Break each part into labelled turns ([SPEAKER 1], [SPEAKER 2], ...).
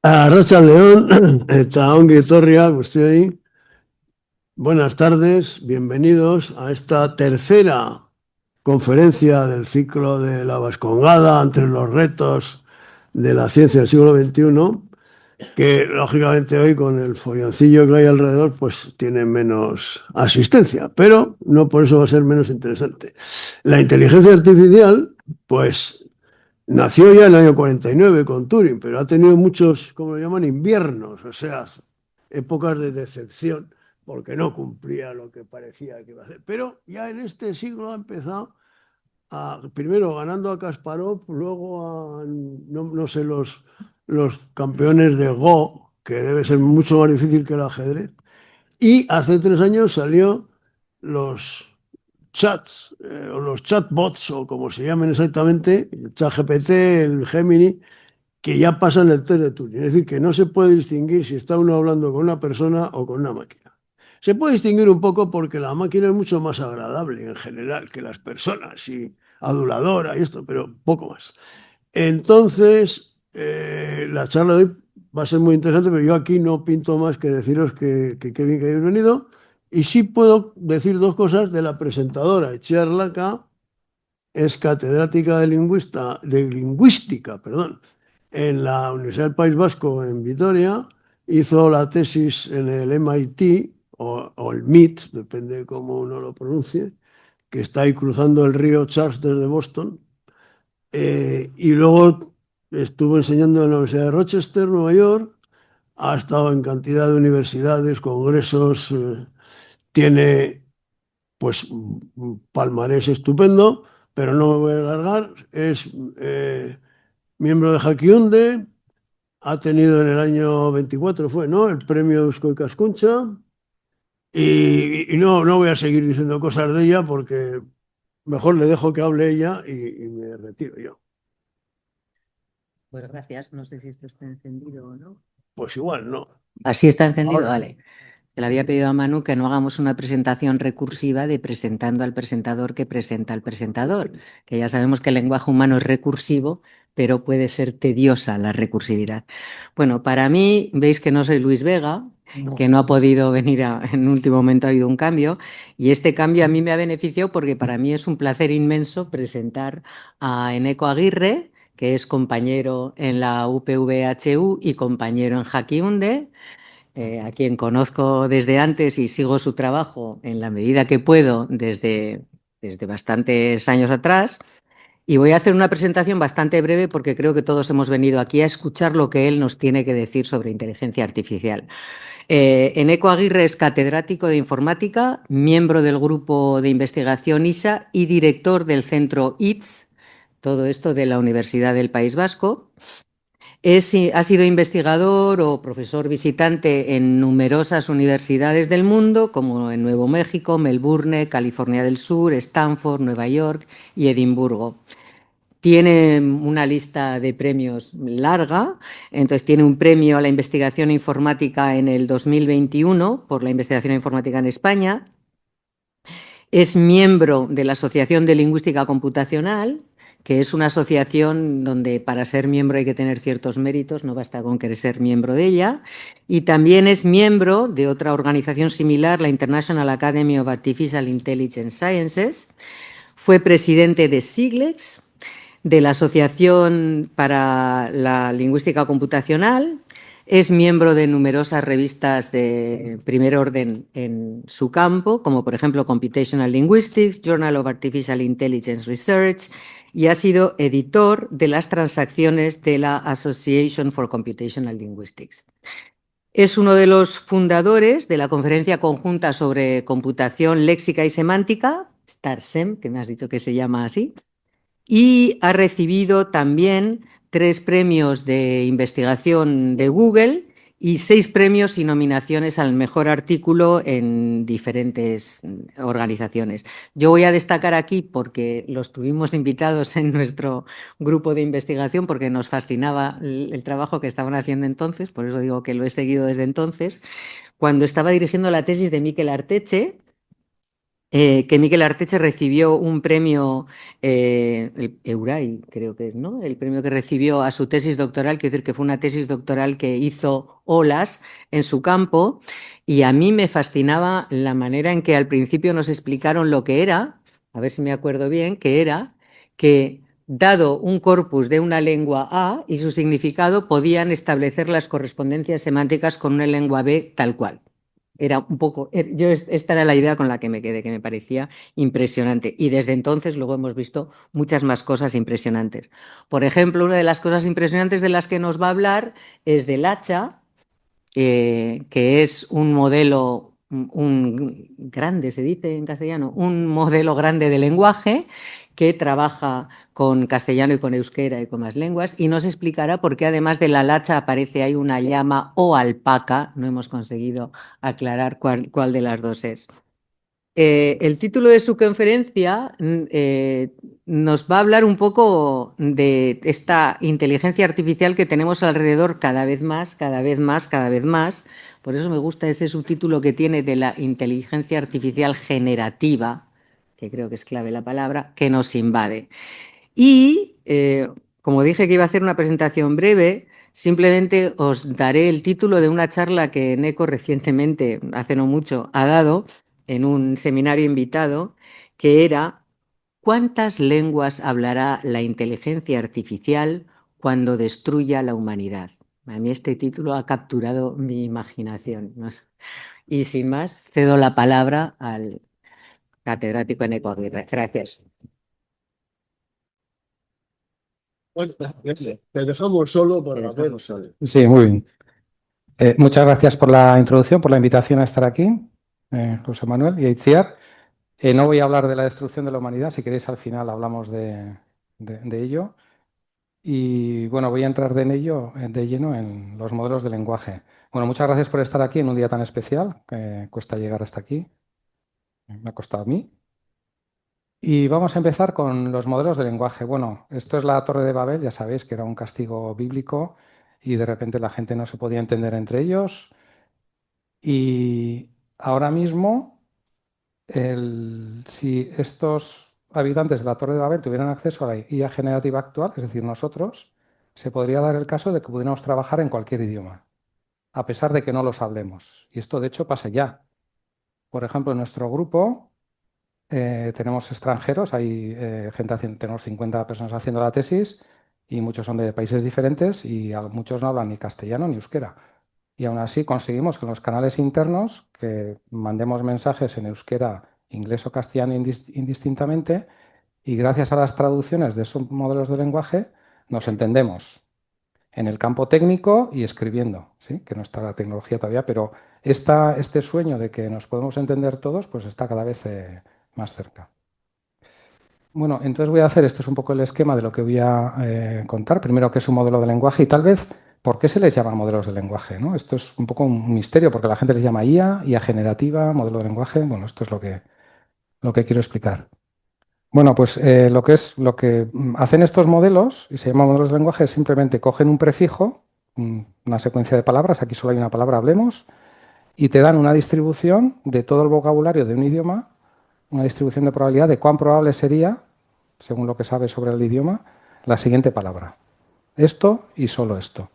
[SPEAKER 1] Arratsalde on, eta ongi etorriak guztioi. Buenas tardes, bienvenidos a esta tercera conferencia del ciclo de la Vascongada entre los retos de la ciencia del siglo XXI, que lógicamente hoy con el folloncillo que hay alrededor pues tiene menos asistencia, pero no por eso va a ser menos interesante. La inteligencia artificial pues nació ya en el año 49 con Turing, pero ha tenido muchos, como lo llaman, inviernos, o sea, épocas de decepción, porque no cumplía lo que parecía que iba a hacer. Pero ya en este siglo ha empezado primero ganando a Kasparov, luego a, no sé, los campeones de Go, que debe ser mucho más difícil que el ajedrez. Y hace 3 años salió los chats, o los chatbots, o como se llamen exactamente, el ChatGPT, el Gemini, que ya pasan el test de Turing. Es decir, que no se puede distinguir si está uno hablando con una persona o con una máquina. Se puede distinguir un poco porque la máquina es mucho más agradable en general que las personas y aduladora y esto, pero poco más. Entonces, la charla de hoy va a ser muy interesante, pero yo aquí no pinto más que deciros que qué bien que hayáis venido. Y sí puedo decir dos cosas de la presentadora. Etxear Laca es catedrática de lingüística, perdón, en la Universidad del País Vasco en Vitoria. Hizo la tesis en el MIT o el MIT, depende de cómo uno lo pronuncie, que está ahí cruzando el río Charles desde Boston. Y luego estuvo enseñando en la Universidad de Rochester, Nueva York. Ha estado en cantidad de universidades, congresos. Tiene pues un palmarés estupendo, pero no me voy a alargar. Es miembro de Jaquiunde. Ha tenido en el año 24, fue, ¿no? El premio Eusko Ikaskuntza. Y no voy a seguir diciendo cosas de ella porque mejor le dejo que hable ella y me retiro yo.
[SPEAKER 2] Pues gracias. No sé si esto está encendido o no.
[SPEAKER 1] Pues igual, no.
[SPEAKER 2] Así está encendido,
[SPEAKER 1] Ahora.
[SPEAKER 2] vale. Le había pedido a Manu que no hagamos una presentación recursiva de presentando al presentador que presenta al presentador, que ya sabemos que el lenguaje humano es recursivo, pero puede ser tediosa la recursividad. Bueno, para mí, veis que no soy Luis Vega, que no ha podido venir en último momento, ha habido un cambio, y este cambio a mí me ha beneficiado porque para mí es un placer inmenso presentar a Eneco Aguirre, que es compañero en la UPVHU y compañero en Jaquiunde, a quien conozco desde antes y sigo su trabajo en la medida que puedo desde bastantes años atrás. Y voy a hacer una presentación bastante breve porque creo que todos hemos venido aquí a escuchar lo que él nos tiene que decir sobre inteligencia artificial. Eneco Aguirre es catedrático de informática, miembro del grupo de investigación ISA y director del centro ITS, todo esto de la Universidad del País Vasco. Ha sido investigador o profesor visitante en numerosas universidades del mundo, como en Nuevo México, Melbourne, California del Sur, Stanford, Nueva York y Edimburgo. Tiene una lista de premios larga, entonces tiene un premio a la investigación informática en el 2021 por la investigación informática en España. Es miembro de la Asociación de Lingüística Computacional, que es una asociación donde para ser miembro hay que tener ciertos méritos, no basta con querer ser miembro de ella. Y también es miembro de otra organización similar, la International Academy of Artificial Intelligence Sciences. Fue presidente de SIGLEX, de la Asociación para la Lingüística Computacional. Es miembro de numerosas revistas de primer orden en su campo, como por ejemplo Computational Linguistics, Journal of Artificial Intelligence Research, y ha sido editor de las transacciones de la Association for Computational Linguistics. Es uno de los fundadores de la Conferencia Conjunta sobre Computación Léxica y Semántica, STARSEM, que me has dicho que se llama así, y ha recibido también 3 premios de investigación de Google y 6 premios y nominaciones al mejor artículo en diferentes organizaciones. Yo voy a destacar aquí porque los tuvimos invitados en nuestro grupo de investigación porque nos fascinaba el trabajo que estaban haciendo entonces, por eso digo que lo he seguido desde entonces, cuando estaba dirigiendo la tesis de Miquel Arteche, que Miquel Arteche recibió un premio, el Euray, creo que es, ¿no? El premio que recibió a su tesis doctoral, quiero decir que fue una tesis doctoral que hizo olas en su campo, y a mí me fascinaba la manera en que al principio nos explicaron lo que era, a ver si me acuerdo bien, que era que dado un corpus de una lengua A y su significado, podían establecer las correspondencias semánticas con una lengua B tal cual. Era un poco, esta era la idea con la que me quedé, que me parecía impresionante. Y desde entonces luego hemos visto muchas más cosas impresionantes. Por ejemplo, una de las cosas impresionantes de las que nos va a hablar es del hacha, que es un modelo, un grande, se dice en castellano, un modelo grande de lenguaje que trabaja con castellano y con euskera y con más lenguas, y nos explicará por qué además de la lacha aparece ahí una llama o alpaca. No hemos conseguido aclarar cuál de las dos es. El título de su conferencia nos va a hablar un poco de esta inteligencia artificial que tenemos alrededor cada vez más, cada vez más, cada vez más. Por eso me gusta ese subtítulo que tiene de la inteligencia artificial generativa, que creo que es clave la palabra, que nos invade. Y como dije que iba a hacer una presentación breve, simplemente os daré el título de una charla que NECO recientemente, hace no mucho, ha dado en un seminario invitado, que era ¿cuántas lenguas hablará la inteligencia artificial cuando destruya la humanidad? A mí este título ha capturado mi imaginación, ¿no? Y sin más, cedo la palabra al catedrático NECO Aguirre. Gracias.
[SPEAKER 1] Bueno, te dejamos solo
[SPEAKER 2] Te
[SPEAKER 1] para ver.
[SPEAKER 2] dejamos solo.
[SPEAKER 3] Sí, muy bien. Muchas gracias por la introducción, por la invitación a estar aquí, José Manuel y Itziar. No voy a hablar de la destrucción de la humanidad, si queréis al final hablamos de ello. Y bueno, voy a entrar en ello de lleno en los modelos de lenguaje. Bueno, muchas gracias por estar aquí en un día tan especial, que cuesta llegar hasta aquí. Me ha costado a mí. Y vamos a empezar con los modelos de lenguaje. Bueno, esto es la Torre de Babel, ya sabéis que era un castigo bíblico y de repente la gente no se podía entender entre ellos. Y ahora mismo, si estos habitantes de la Torre de Babel tuvieran acceso a la IA generativa actual, es decir, nosotros, se podría dar el caso de que pudiéramos trabajar en cualquier idioma, a pesar de que no los hablemos. Y esto, de hecho, pasa ya. Por ejemplo, en nuestro grupo tenemos extranjeros, hay gente tenemos 50 personas haciendo la tesis y muchos son de países diferentes y muchos no hablan ni castellano ni euskera. Y aún así conseguimos que en los canales internos que mandemos mensajes en euskera, inglés o castellano indistintamente y gracias a las traducciones de esos modelos de lenguaje nos entendemos en el campo técnico y escribiendo, ¿sí? Que no está la tecnología todavía, pero este sueño de que nos podemos entender todos pues está cada vez más cerca. Bueno, entonces voy a hacer, esto es un poco el esquema de lo que voy a contar. Primero, qué es un modelo de lenguaje y tal vez por qué se les llama modelos de lenguaje, ¿no? Esto es un poco un misterio porque la gente les llama IA generativa, modelo de lenguaje. Bueno, esto es lo que quiero explicar. Bueno, pues lo que hacen estos modelos, y se llaman modelos de lenguaje, es simplemente cogen un prefijo, una secuencia de palabras, aquí solo hay una palabra, hablemos, y te dan una distribución de todo el vocabulario de un idioma, una distribución de probabilidad de cuán probable sería, según lo que sabes sobre el idioma, la siguiente palabra. Esto y solo esto.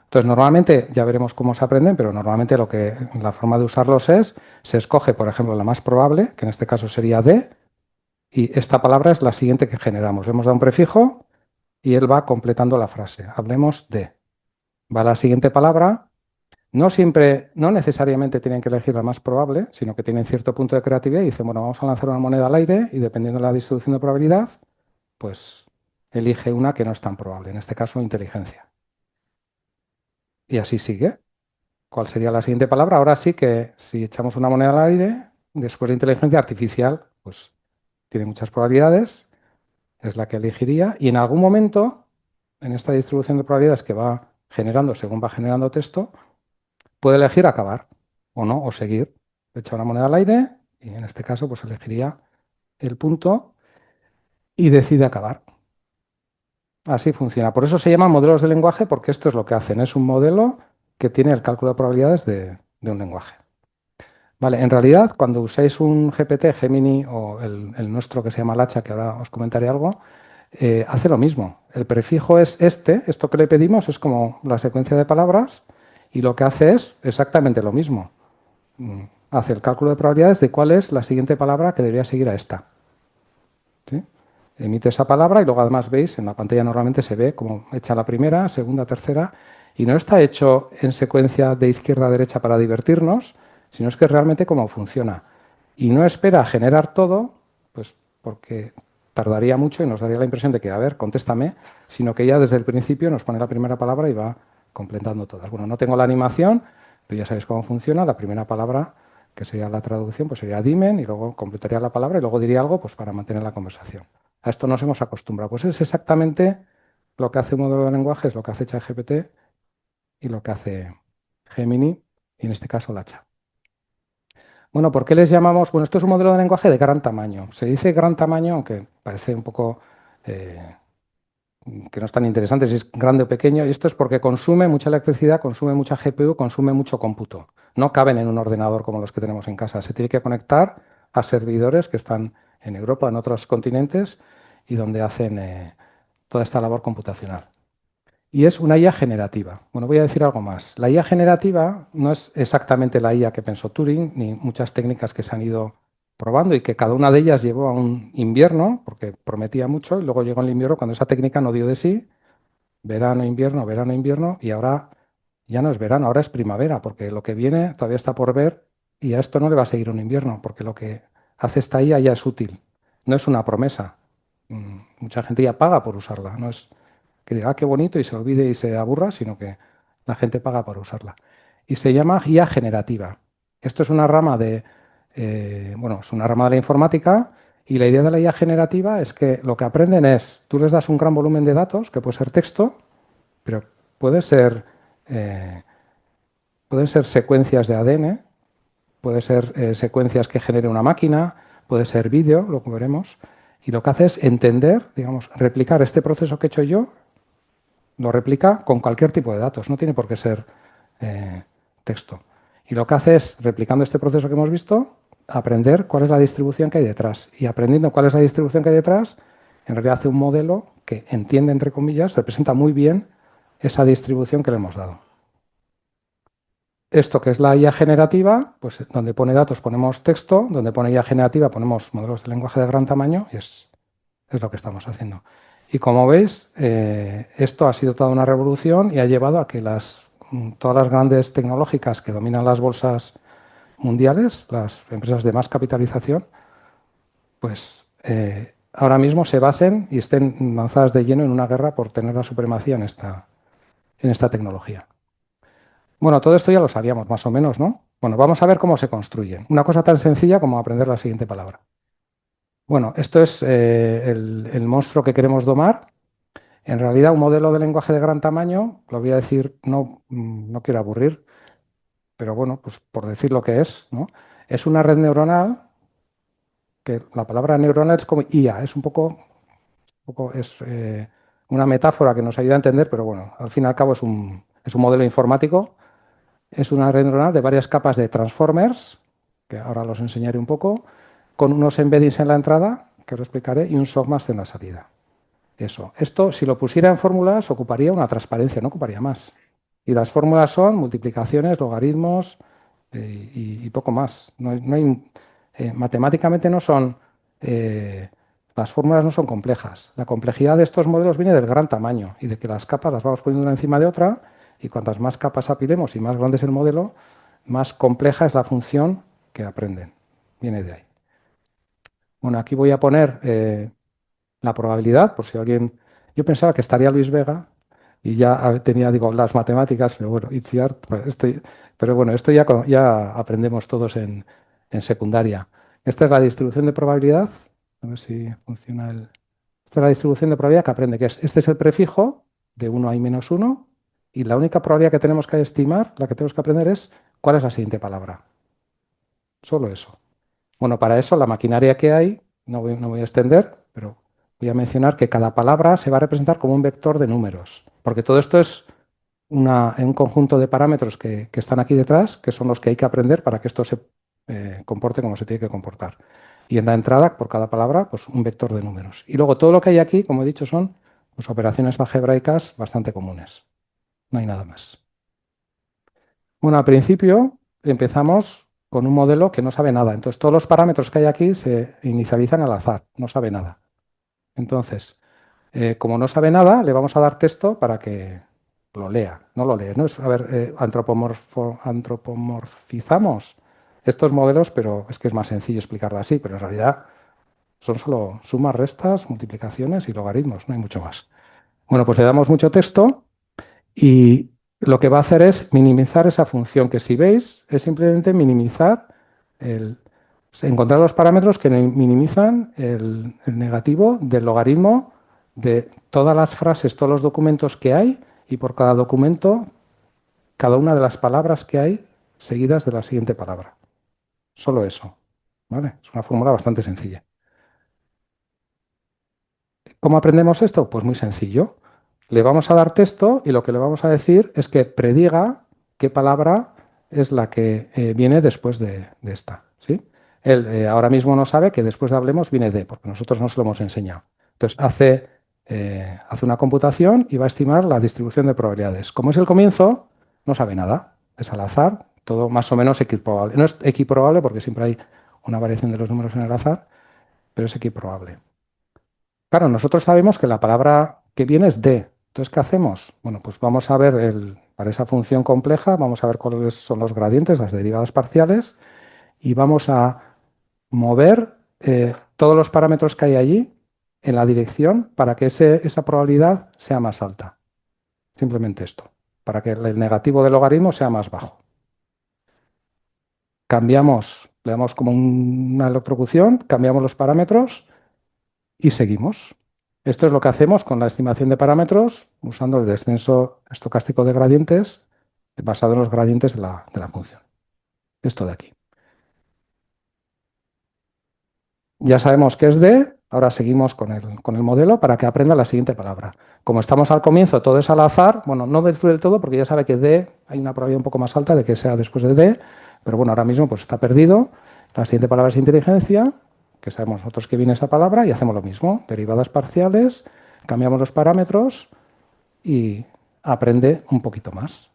[SPEAKER 3] Entonces, normalmente, ya veremos cómo se aprenden, pero normalmente la forma de usarlos es, se escoge, por ejemplo, la más probable, que en este caso sería de, y esta palabra es la siguiente que generamos. Le hemos dado un prefijo y él va completando la frase. Hablemos de. Va la siguiente palabra. No siempre, no necesariamente tienen que elegir la más probable, sino que tienen cierto punto de creatividad y dicen, bueno, vamos a lanzar una moneda al aire y dependiendo de la distribución de probabilidad, pues elige una que no es tan probable, en este caso inteligencia. Y así sigue. ¿Cuál sería la siguiente palabra? Ahora sí que si echamos una moneda al aire, después de inteligencia artificial, pues tiene muchas probabilidades, es la que elegiría y en algún momento, en esta distribución de probabilidades que va generando según va generando texto, puede elegir acabar o no, o seguir. Echa una moneda al aire y en este caso pues elegiría el punto y decide acabar. Así funciona. Por eso se llaman modelos de lenguaje porque esto es lo que hacen. Es un modelo que tiene el cálculo de probabilidades de un lenguaje. Vale, en realidad, cuando usáis un GPT, Gemini o el nuestro que se llama Lacha, que ahora os comentaré algo, hace lo mismo. El prefijo es esto que le pedimos es como la secuencia de palabras y lo que hace es exactamente lo mismo. Hace el cálculo de probabilidades de cuál es la siguiente palabra que debería seguir a esta. ¿Sí? Emite esa palabra y luego además veis, en la pantalla normalmente se ve como hecha la primera, segunda, tercera, y no está hecho en secuencia de izquierda a derecha para divertirnos, sino es que es realmente cómo funciona. Y no espera a generar todo, pues porque tardaría mucho y nos daría la impresión de que, a ver, contéstame, sino que ya desde el principio nos pone la primera palabra y va completando todas. Bueno, no tengo la animación, pero ya sabéis cómo funciona. La primera palabra, que sería la traducción, pues sería dimen y luego completaría la palabra y luego diría algo pues para mantener la conversación. A esto nos hemos acostumbrado. Pues es exactamente lo que hace un modelo de lenguaje, es lo que hace ChatGPT y lo que hace Gemini, y en este caso Lacha. Bueno, ¿por qué les llamamos? Bueno, esto es un modelo de lenguaje de gran tamaño. Se dice gran tamaño, aunque parece un poco eh, que no es tan interesante si es grande o pequeño, y esto es porque consume mucha electricidad, consume mucha GPU, consume mucho cómputo. No caben en un ordenador como los que tenemos en casa. Se tiene que conectar a servidores que están en Europa, en otros continentes, y donde hacen toda esta labor computacional. Y es una IA generativa. Bueno, voy a decir algo más. La IA generativa no es exactamente la IA que pensó Turing, ni muchas técnicas que se han ido probando y que cada una de ellas llevó a un invierno, porque prometía mucho, y luego llegó el invierno cuando esa técnica no dio de sí, verano, invierno, y ahora ya no es verano, ahora es primavera, porque lo que viene todavía está por ver y a esto no le va a seguir un invierno, porque lo que hace esta IA ya es útil, no es una promesa. Mucha gente ya paga por usarla, no es que diga, qué bonito y se olvide y se aburra, sino que la gente paga por usarla. Y se llama IA generativa. Esto es una rama bueno, es una rama de la informática y la idea de la IA generativa es que lo que aprenden es, tú les das un gran volumen de datos, que puede ser texto, pero puede ser, eh, pueden ser secuencias de ADN, puede ser secuencias que genere una máquina, puede ser vídeo, lo que veremos, y lo que hace es entender, digamos, replicar este proceso que he hecho yo, lo replica con cualquier tipo de datos, no tiene por qué ser texto. Y lo que hace es, replicando este proceso que hemos visto, aprender cuál es la distribución que hay detrás. Y aprendiendo cuál es la distribución que hay detrás, en realidad hace un modelo que entiende, entre comillas, representa muy bien esa distribución que le hemos dado. Esto que es la IA generativa, pues donde pone datos ponemos texto, donde pone IA generativa ponemos modelos de lenguaje de gran tamaño y es lo que estamos haciendo. Y como veis, esto ha sido toda una revolución y ha llevado a que todas las grandes tecnológicas que dominan las bolsas mundiales, las empresas de más capitalización, pues ahora mismo se basen y estén lanzadas de lleno en una guerra por tener la supremacía en esta tecnología. Bueno, todo esto ya lo sabíamos más o menos, ¿no? Bueno, vamos a ver cómo se construye. Una cosa tan sencilla como aprender la siguiente palabra. Bueno, esto es el monstruo que queremos domar. En realidad, un modelo de lenguaje de gran tamaño, lo voy a decir, no quiero aburrir, pero bueno, pues por decir lo que es, ¿no? Es una red neuronal, que la palabra neuronal es como IA, es un poco es una metáfora que nos ayuda a entender, pero bueno, al fin y al cabo es un modelo informático, es una red neuronal de varias capas de transformers, que ahora los enseñaré un poco, con unos embeddings en la entrada, que os lo explicaré, y un softmax en la salida. Eso. Esto, si lo pusiera en fórmulas, ocuparía una transparencia, no ocuparía más. Y las fórmulas son multiplicaciones, logaritmos y poco más. Matemáticamente no son, las fórmulas no son complejas. La complejidad de estos modelos viene del gran tamaño y de que las capas las vamos poniendo una encima de otra y cuantas más capas apilemos y más grande es el modelo, más compleja es la función que aprenden. Viene de ahí. Bueno, aquí voy a poner la probabilidad, por si alguien... Yo pensaba que estaría Luis Vega y ya tenía, digo, las matemáticas, pero bueno, Itziar, pero bueno, esto ya aprendemos todos en secundaria. Esta es la distribución de probabilidad. A ver si funciona Esta es la distribución de probabilidad que aprende, que este es el prefijo de 1 a i-1, y la única probabilidad que tenemos que estimar, la que tenemos que aprender es cuál es la siguiente palabra. Solo eso. Bueno, para eso la maquinaria que hay, no voy a extender, pero voy a mencionar que cada palabra se va a representar como un vector de números, porque todo esto es un conjunto de parámetros que están aquí detrás, que son los que hay que aprender para que esto comporte como se tiene que comportar. Y en la entrada, por cada palabra, pues un vector de números. Y luego todo lo que hay aquí, como he dicho, son pues, operaciones algebraicas bastante comunes. No hay nada más. Bueno, al principio empezamos con un modelo que no sabe nada. Entonces, todos los parámetros que hay aquí se inicializan al azar, no sabe nada. Entonces, como no sabe nada, le vamos a dar texto para que lo lea. No lo lee, ¿no? A ver, antropomorfizamos estos modelos, pero es que es más sencillo explicarlo así, pero en realidad son solo sumas, restas, multiplicaciones y logaritmos, no hay mucho más. Bueno, pues le damos mucho texto y lo que va a hacer es minimizar esa función, que si veis es simplemente minimizar encontrar los parámetros que minimizan el negativo del logaritmo de todas las frases, todos los documentos que hay y por cada documento, cada una de las palabras que hay seguidas de la siguiente palabra. Solo eso. ¿Vale? Es una fórmula bastante sencilla. ¿Cómo aprendemos esto? Pues muy sencillo. Le vamos a dar texto y lo que le vamos a decir es que prediga qué palabra es la que viene después de esta. ¿Sí? Él ahora mismo no sabe que después de hablemos viene de, porque nosotros no se lo hemos enseñado. Entonces hace una computación y va a estimar la distribución de probabilidades. Como es el comienzo, no sabe nada. Es al azar, todo más o menos equiprobable. No es equiprobable porque siempre hay una variación de los números en el azar, pero es equiprobable. Claro, nosotros sabemos que la palabra que viene es de. Entonces, ¿qué hacemos? Bueno, pues vamos a ver, para esa función compleja, vamos a ver cuáles son los gradientes, las derivadas parciales, y vamos a mover todos los parámetros que hay allí en la dirección para que esa probabilidad sea más alta. Simplemente esto, para que el negativo del logaritmo sea más bajo. Cambiamos, le damos como una electrocución, cambiamos los parámetros y seguimos. Esto es lo que hacemos con la estimación de parámetros usando el descenso estocástico de gradientes basado en los gradientes de la función. Esto de aquí. Ya sabemos que es D, ahora seguimos con el modelo para que aprenda la siguiente palabra. Como estamos al comienzo, todo es al azar, bueno, no del todo porque ya sabe que D hay una probabilidad un poco más alta de que sea después de D, pero bueno, ahora mismo pues está perdido. La siguiente palabra es inteligencia, que sabemos nosotros que viene esa palabra y hacemos lo mismo, derivadas parciales, cambiamos los parámetros y aprende un poquito más.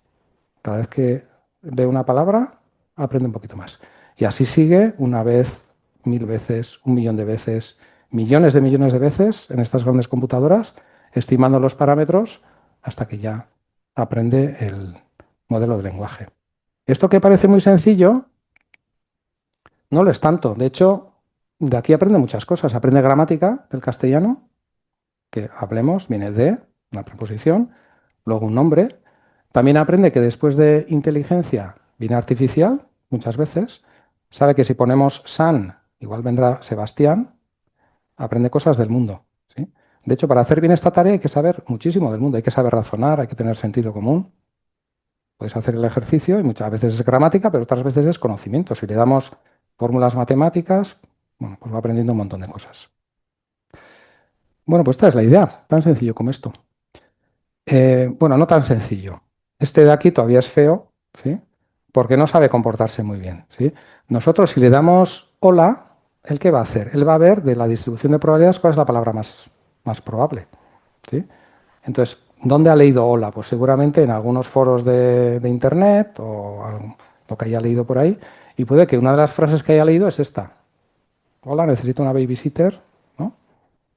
[SPEAKER 3] Cada vez que ve una palabra, aprende un poquito más. Y así sigue una vez, 1000 veces, 1.000.000 de veces, millones de veces en estas grandes computadoras, estimando los parámetros hasta que ya aprende el modelo de lenguaje. Esto que parece muy sencillo, no lo es tanto. De hecho, de aquí aprende muchas cosas. Aprende gramática del castellano, que hablemos, viene de una preposición, luego un nombre. También aprende que después de inteligencia viene artificial, muchas veces. Sabe que si ponemos San, igual vendrá Sebastián. Aprende cosas del mundo. ¿Sí? De hecho, para hacer bien esta tarea hay que saber muchísimo del mundo. Hay que saber razonar, hay que tener sentido común. Podéis hacer el ejercicio y muchas veces es gramática, pero otras veces es conocimiento. Si le damos fórmulas matemáticas, bueno, pues va aprendiendo un montón de cosas. Bueno, pues esta es la idea, tan sencillo como esto. Bueno, no tan sencillo. Este de aquí todavía es feo, ¿sí? Porque no sabe comportarse muy bien, ¿sí? Nosotros, si le damos hola, ¿él qué va a hacer? Él va a ver de la distribución de probabilidades cuál es la palabra más probable, ¿sí? Entonces, ¿dónde ha leído hola? Pues seguramente en algunos foros de Internet o lo que haya leído por ahí. Y puede que una de las frases que haya leído es esta. Hola, necesito una babysitter, ¿no?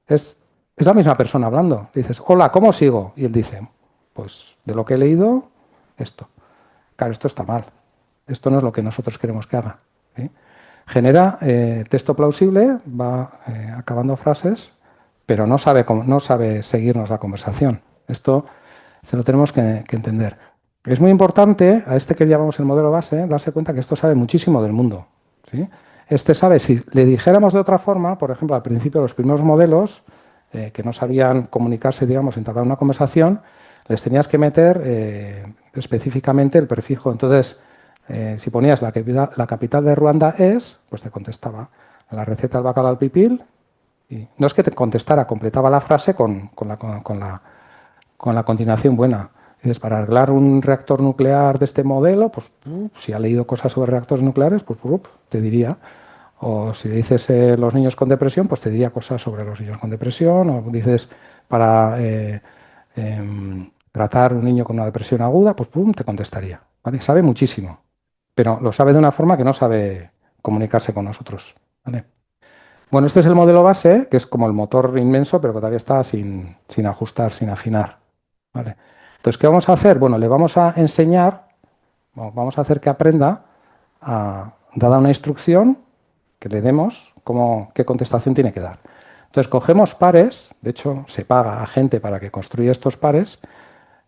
[SPEAKER 3] Es la misma persona hablando. Dices, hola, ¿cómo sigo? Y él dice, pues de lo que he leído, esto. Claro, esto está mal. Esto no es lo que nosotros queremos que haga. ¿Sí? Genera texto plausible, va acabando frases, pero no sabe seguirnos la conversación. Esto se lo tenemos que entender. Es muy importante, a este que llamamos el modelo base, darse cuenta que esto sabe muchísimo del mundo. ¿Sí? Este sabe, si le dijéramos de otra forma, por ejemplo, al principio los primeros modelos que no sabían comunicarse, digamos, entablar una conversación, les tenías que meter específicamente el prefijo. Entonces, si ponías la capital de Ruanda es, pues te contestaba la receta del bacalao al pipil. Y no es que te contestara, completaba la frase con la continuación buena. Dices, para arreglar un reactor nuclear de este modelo, pues si ha leído cosas sobre reactores nucleares, pues te diría. O si le dices los niños con depresión, pues te diría cosas sobre los niños con depresión. O dices, para tratar un niño con una depresión aguda, pues te contestaría. ¿Vale? Sabe muchísimo, pero lo sabe de una forma que no sabe comunicarse con nosotros. ¿Vale? Bueno, este es el modelo base, que es como el motor inmenso, pero que todavía está sin ajustar, sin afinar. ¿Vale? Entonces, ¿qué vamos a hacer? Bueno, le vamos a enseñar, vamos a hacer que aprenda, dada una instrucción que le demos, qué contestación tiene que dar. Entonces, cogemos pares, de hecho, se paga a gente para que construya estos pares,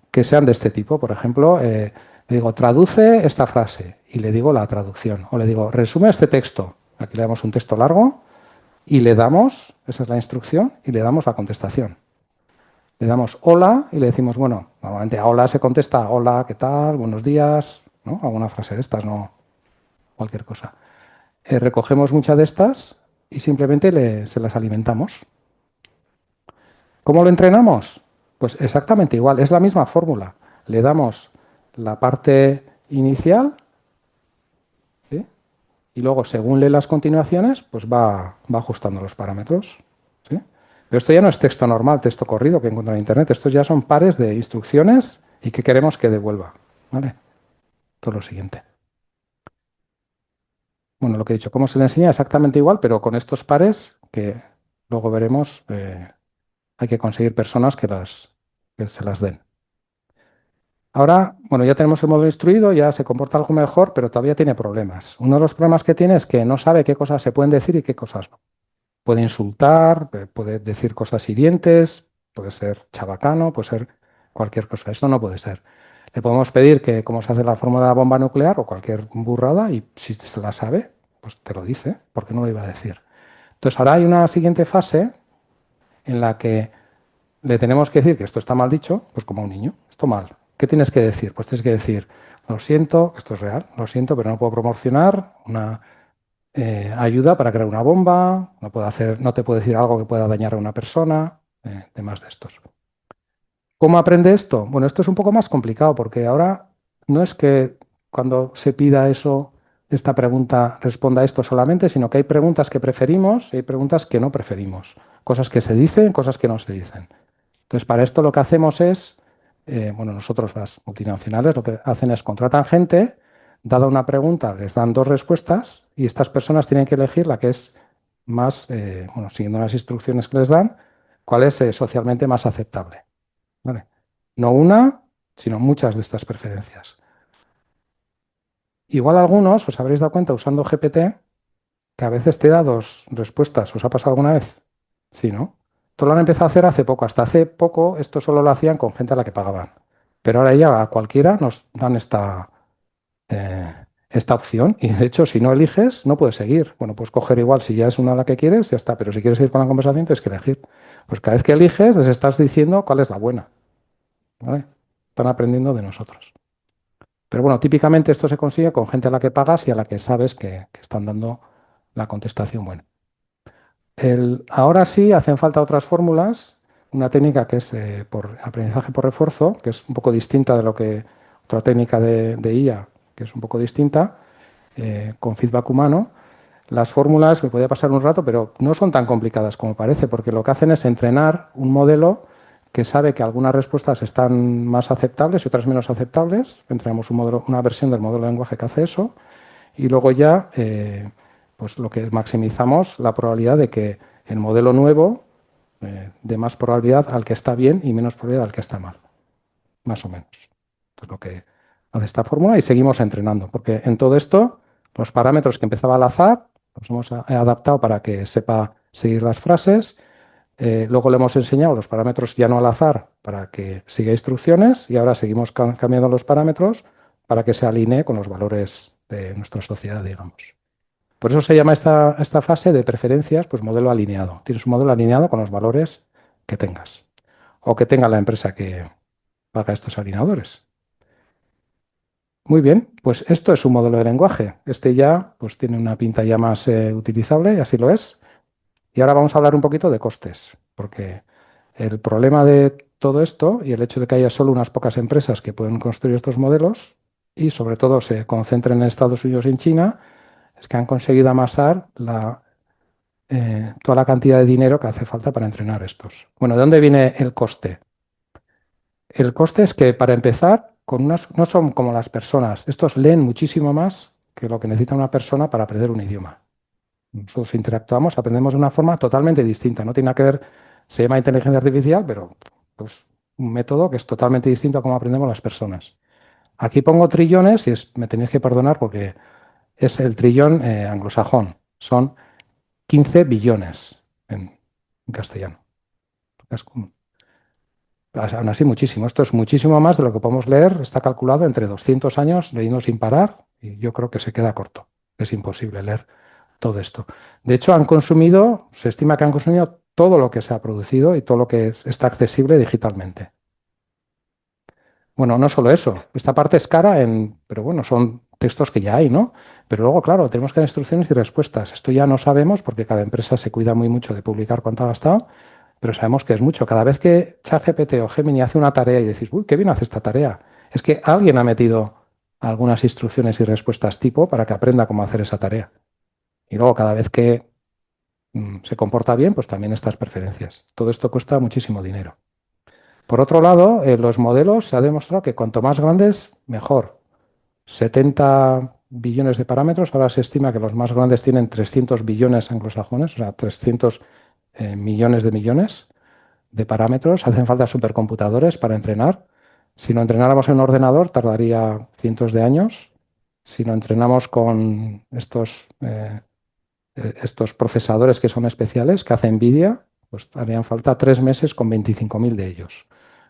[SPEAKER 3] que sean de este tipo. Por ejemplo, le digo, traduce esta frase, y le digo la traducción. O le digo, resume este texto. Aquí le damos un texto largo, y le damos, esa es la instrucción, y le damos la contestación. Le damos hola y le decimos, bueno, normalmente a hola se contesta, hola, ¿qué tal? Buenos días, ¿no? Alguna frase de estas, no cualquier cosa. Recogemos muchas de estas y simplemente se las alimentamos. ¿Cómo lo entrenamos? Pues exactamente igual, es la misma fórmula. Le damos la parte inicial, ¿sí? Y luego, según lee las continuaciones, pues va ajustando los parámetros. ¿Sí? Pero esto ya no es texto normal, texto corrido que encuentra en Internet. Estos ya son pares de instrucciones y que queremos que devuelva. ¿Vale? Todo lo siguiente. Bueno, lo que he dicho, cómo se le enseña exactamente igual, pero con estos pares que luego veremos, hay que conseguir personas que se las den. Ahora, bueno, ya tenemos el modelo instruido, ya se comporta algo mejor, pero todavía tiene problemas. Uno de los problemas que tiene es que no sabe qué cosas se pueden decir y qué cosas no. Puede insultar, puede decir cosas hirientes, puede ser chabacano, puede ser cualquier cosa. Esto no puede ser. Le podemos pedir que cómo se hace la fórmula de la bomba nuclear o cualquier burrada y si se la sabe, pues te lo dice, porque no lo iba a decir. Entonces ahora hay una siguiente fase en la que le tenemos que decir que esto está mal dicho, pues como a un niño, esto mal. ¿Qué tienes que decir? Pues tienes que decir, lo siento, esto es real, lo siento, pero no puedo promocionar una ayuda para crear una bomba, no te puedo decir algo que pueda dañar a una persona, temas de estos. ¿Cómo aprende esto? Bueno, esto es un poco más complicado porque ahora no es que cuando se pida eso, esta pregunta responda a esto solamente, sino que hay preguntas que preferimos y hay preguntas que no preferimos. Cosas que se dicen, cosas que no se dicen. Entonces, para esto lo que hacemos es, bueno, nosotros las multinacionales lo que hacen es contratan gente, dada una pregunta, les dan dos respuestas y estas personas tienen que elegir la que es más, bueno, siguiendo las instrucciones que les dan, cuál es socialmente más aceptable. ¿Vale? No una, sino muchas de estas preferencias. Igual algunos, os habréis dado cuenta usando GPT, que a veces te da dos respuestas. ¿Os ha pasado alguna vez? Sí, ¿no? Esto lo han empezado a hacer hace poco. Hasta hace poco esto solo lo hacían con gente a la que pagaban. Pero ahora ya a cualquiera nos dan esta opción. Y de hecho, si no eliges, no puedes seguir. Bueno, puedes coger igual, si ya es una la que quieres, ya está. Pero si quieres seguir con la conversación, tienes que elegir. Pues cada vez que eliges, les estás diciendo cuál es la buena. ¿Vale? Están aprendiendo de nosotros. Pero bueno, típicamente esto se consigue con gente a la que pagas y a la que sabes que están dando la contestación buena. Ahora sí hacen falta otras fórmulas, una técnica que es por aprendizaje por refuerzo, que es un poco distinta de lo que otra técnica de IA, que es un poco distinta, con feedback humano. Las fórmulas, me podía pasar un rato, pero no son tan complicadas como parece, porque lo que hacen es entrenar un modelo que sabe que algunas respuestas están más aceptables y otras menos aceptables. Entrenamos una versión del modelo de lenguaje que hace eso, y luego ya pues lo que maximizamos la probabilidad de que el modelo nuevo dé más probabilidad al que está bien y menos probabilidad al que está mal, más o menos. Esto es lo que hace esta fórmula y seguimos entrenando, porque en todo esto los parámetros que empezaba al azar los hemos adaptado para que sepa seguir las frases. Luego le hemos enseñado los parámetros ya no al azar para que siga instrucciones y ahora seguimos cambiando los parámetros para que se alinee con los valores de nuestra sociedad, digamos. Por eso se llama esta fase de preferencias, pues modelo alineado. Tienes un modelo alineado con los valores que tengas o que tenga la empresa que haga estos alineadores. Muy bien, pues esto es un modelo de lenguaje. Este ya pues tiene una pinta ya más utilizable y así lo es. Y ahora vamos a hablar un poquito de costes, porque el problema de todo esto y el hecho de que haya solo unas pocas empresas que pueden construir estos modelos y sobre todo se concentren en Estados Unidos y en China, es que han conseguido amasar toda la cantidad de dinero que hace falta para entrenar estos. Bueno, ¿de dónde viene el coste? El coste es que, para empezar, no son como las personas. Estos leen muchísimo más que lo que necesita una persona para aprender un idioma. Nosotros interactuamos, aprendemos de una forma totalmente distinta. No tiene nada que ver, se llama inteligencia artificial, pero pues, un método que es totalmente distinto a cómo aprendemos las personas. Aquí pongo trillones y me tenéis que perdonar porque es el trillón anglosajón. Son 15 billones en castellano. Es aún así, muchísimo. Esto es muchísimo más de lo que podemos leer. Está calculado entre 200 años leyendo sin parar y yo creo que se queda corto. Es imposible leer todo esto. De hecho, se estima que han consumido todo lo que se ha producido y todo lo que está accesible digitalmente. Bueno, no solo eso. Esta parte es cara, pero bueno, son textos que ya hay, ¿no? Pero luego, claro, tenemos que dar instrucciones y respuestas. Esto ya no sabemos porque cada empresa se cuida muy mucho de publicar cuánto ha gastado, pero sabemos que es mucho. Cada vez que ChatGPT o Gemini hace una tarea y decís, uy, qué bien hace esta tarea, es que alguien ha metido algunas instrucciones y respuestas tipo para que aprenda cómo hacer esa tarea. Y luego, cada vez que se comporta bien, pues también estas preferencias. Todo esto cuesta muchísimo dinero. Por otro lado, los modelos se ha demostrado que cuanto más grandes, mejor. 70 billones de parámetros, ahora se estima que los más grandes tienen 300 billones anglosajones, o sea, 300 millones de millones de parámetros. Hacen falta supercomputadores para entrenar. Si lo entrenáramos en un ordenador, tardaría cientos de años. Si lo entrenamos con estos procesadores que son especiales, que hace NVIDIA, pues harían falta 3 meses con 25.000 de ellos.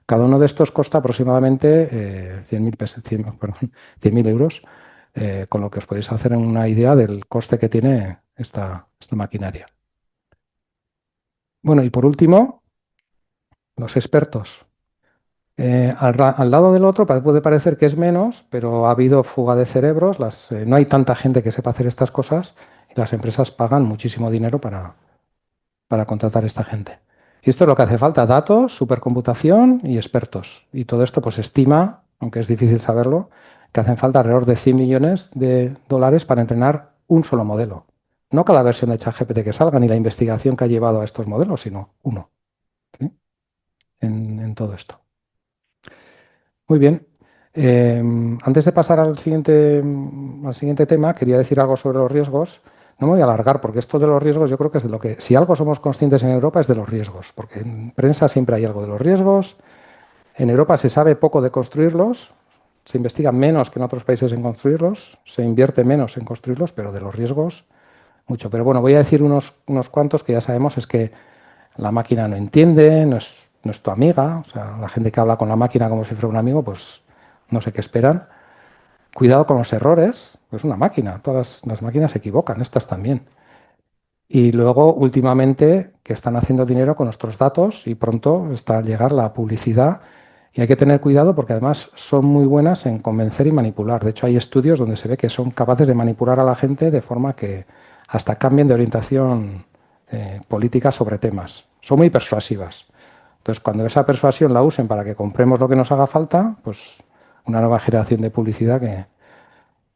[SPEAKER 3] Cada uno de estos cuesta aproximadamente 100.000 euros, con lo que os podéis hacer una idea del coste que tiene esta maquinaria. Bueno, y por último, los expertos. Al lado del otro puede parecer que es menos, pero ha habido fuga de cerebros, no hay tanta gente que sepa hacer estas cosas y las empresas pagan muchísimo dinero para contratar a esta gente. Y esto es lo que hace falta: datos, supercomputación y expertos. Y todo esto pues estima, aunque es difícil saberlo, que hacen falta alrededor de 100 millones de dólares para entrenar un solo modelo. No cada versión de ChatGPT que salga ni la investigación que ha llevado a estos modelos, sino uno, ¿sí? en todo esto. Muy bien. Antes de pasar al siguiente tema, quería decir algo sobre los riesgos. No me voy a alargar porque esto de los riesgos yo creo que es de lo que, si algo somos conscientes en Europa, es de los riesgos, porque en prensa siempre hay algo de los riesgos. En Europa se sabe poco de construirlos, se investiga menos que en otros países en construirlos, se invierte menos en construirlos, pero de los riesgos mucho. Pero bueno, voy a decir unos cuantos que ya sabemos. Es que la máquina no entiende, no es tu amiga. O sea, la gente que habla con la máquina como si fuera un amigo, pues no sé qué esperan. Cuidado con los errores, es una máquina, todas las máquinas se equivocan, estas también. Y luego, últimamente, que están haciendo dinero con nuestros datos y pronto está a llegar la publicidad. Y hay que tener cuidado porque además son muy buenas en convencer y manipular. De hecho, hay estudios donde se ve que son capaces de manipular a la gente de forma que hasta cambien de orientación política sobre temas. Son muy persuasivas. Entonces, cuando esa persuasión la usen para que compremos lo que nos haga falta, pues una nueva generación de publicidad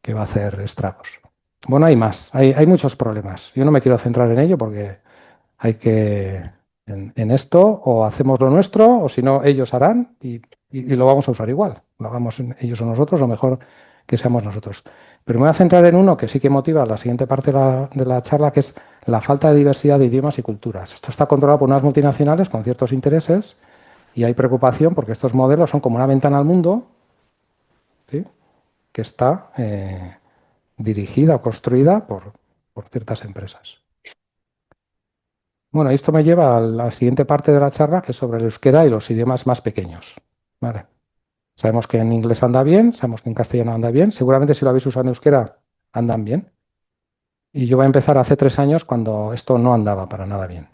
[SPEAKER 3] que va a hacer estragos. Bueno, hay más, hay muchos problemas. Yo no me quiero centrar en ello porque hay que, en esto, o hacemos lo nuestro, o si no, ellos harán y lo vamos a usar igual. Lo hagamos ellos o nosotros, o mejor que seamos nosotros. Pero me voy a centrar en uno que sí que motiva la siguiente parte de la charla, que es la falta de diversidad de idiomas y culturas. Esto está controlado por unas multinacionales con ciertos intereses y hay preocupación porque estos modelos son como una ventana al mundo, ¿sí?, que está dirigida o construida por ciertas empresas. Bueno, esto me lleva a la siguiente parte de la charla, que es sobre el euskera y los idiomas más pequeños. ¿Vale? Sabemos que en inglés anda bien, sabemos que en castellano anda bien. Seguramente si lo habéis usado en euskera, andan bien. Y yo voy a empezar hace 3 años cuando esto no andaba para nada bien.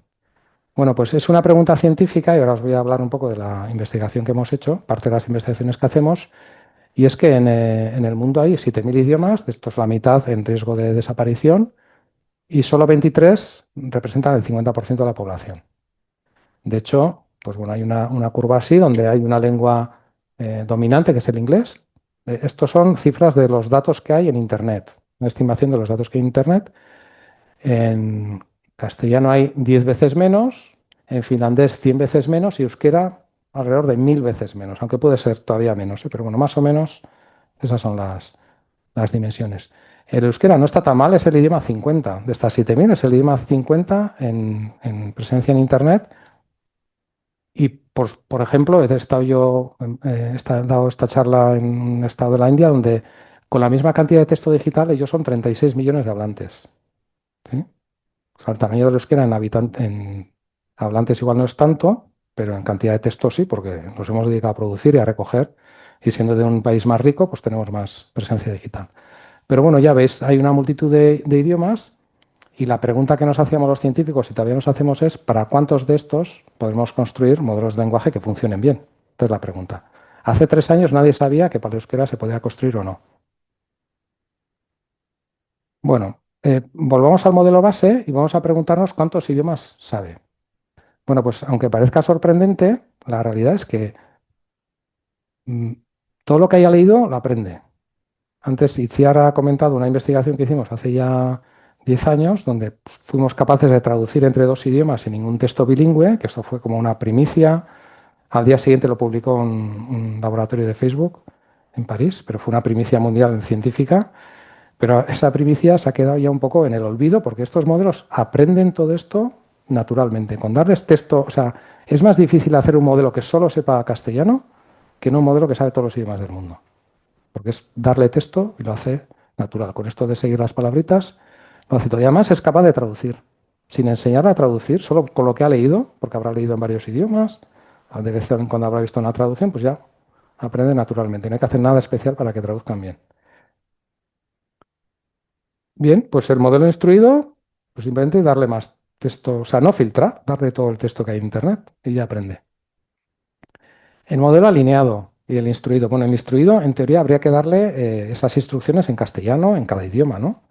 [SPEAKER 3] Bueno, pues es una pregunta científica y ahora os voy a hablar un poco de la investigación que hemos hecho, parte de las investigaciones que hacemos. Y es que en el mundo hay 7.000 idiomas, de estos la mitad en riesgo de desaparición, y solo 23 representan el 50% de la población. De hecho, Pues bueno, hay una curva así donde hay una lengua dominante, que es el inglés. Estos son cifras de los datos que hay en Internet, una estimación de los datos que hay en Internet. En castellano hay 10 veces menos, en finlandés 100 veces menos y euskera alrededor de 1000 veces menos, aunque puede ser todavía menos, pero bueno, más o menos esas son las dimensiones. El euskera no está tan mal, es el idioma 50. De estas 7000 es el idioma 50 en presencia en Internet. Y, por ejemplo, he estado yo, he dado esta charla en un estado de la India donde con la misma cantidad de texto digital ellos son 36 millones de hablantes. ¿Sí? O sea, el tamaño del euskera en hablantes igual no es tanto, pero en cantidad de texto sí, porque nos hemos dedicado a producir y a recoger. Y siendo de un país más rico, pues tenemos más presencia digital. Pero bueno, ya veis, hay una multitud de idiomas y la pregunta que nos hacíamos los científicos y todavía nos hacemos es ¿para cuántos de estos podemos construir modelos de lenguaje que funcionen bien? Esta es la pregunta. Hace 3 años nadie sabía que para el euskera se podía construir o no. Bueno, volvamos al modelo base y vamos a preguntarnos cuántos idiomas sabe. Bueno, pues aunque parezca sorprendente, la realidad es que mm, todo lo que haya leído lo aprende. Antes Itziar ha comentado una investigación que hicimos hace ya 10 años, donde pues, fuimos capaces de traducir entre 2 idiomas sin ningún texto bilingüe, que esto fue como una primicia. Al día siguiente lo publicó un laboratorio de Facebook en París, pero fue una primicia mundial científica. Pero esa primicia se ha quedado ya un poco en el olvido, porque estos modelos aprenden todo esto naturalmente. Con darles texto, o sea, es más difícil hacer un modelo que solo sepa castellano que no un modelo que sabe todos los idiomas del mundo porque es darle texto y lo hace natural. Con esto de seguir las palabritas, lo hace todo. Y además es capaz de traducir, sin enseñarle a traducir, solo con lo que ha leído, porque habrá leído en varios idiomas, de vez en cuando habrá visto una traducción, pues ya aprende naturalmente. No hay que hacer nada especial para que traduzcan bien. Bien, pues el modelo instruido, pues simplemente darle más texto, o sea, no filtrar, darle todo el texto que hay en Internet y ya aprende. El modelo alineado y el instruido. Bueno, el instruido, en teoría, habría que darle esas instrucciones en castellano en cada idioma, ¿no?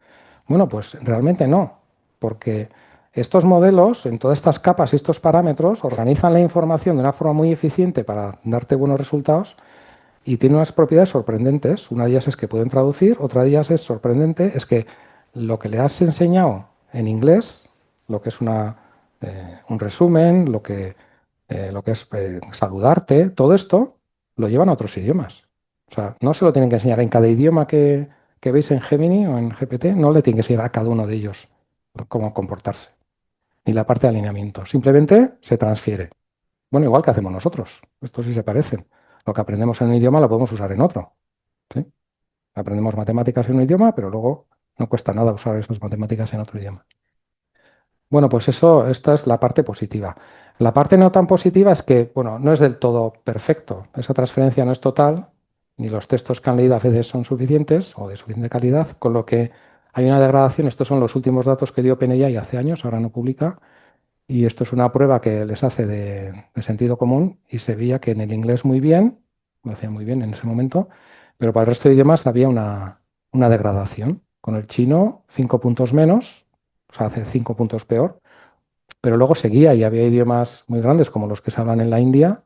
[SPEAKER 3] Bueno, pues realmente no, porque estos modelos, en todas estas capas y estos parámetros, organizan la información de una forma muy eficiente para darte buenos resultados y tienen unas propiedades sorprendentes. Una de ellas es que pueden traducir, otra de ellas es sorprendente, es que lo que le has enseñado en inglés, lo que es un resumen, lo que es saludarte, todo esto lo llevan a otros idiomas. O sea, no se lo tienen que enseñar en cada idioma que veis en Gemini o en GPT, no le tienen que enseñar a cada uno de ellos cómo comportarse, ni la parte de alineamiento. Simplemente se transfiere. Bueno, igual que hacemos nosotros. Estos sí se parecen. Lo que aprendemos en un idioma lo podemos usar en otro. ¿Sí? Aprendemos matemáticas en un idioma, pero luego no cuesta nada usar esas matemáticas en otro idioma. Bueno, pues esta es la parte positiva. La parte no tan positiva es que, bueno, no es del todo perfecto. Esa transferencia no es total, ni los textos que han leído a veces son suficientes o de suficiente calidad, con lo que hay una degradación. Estos son los últimos datos que dio OpenAI hace años, ahora no publica, y esto es una prueba que les hace de sentido común y se veía que en el inglés muy bien, lo hacía muy bien en ese momento, pero para el resto de idiomas había una degradación. Con el chino, 5 puntos menos, o sea, hace 5 puntos peor, pero luego seguía y había idiomas muy grandes como los que se hablan en la India,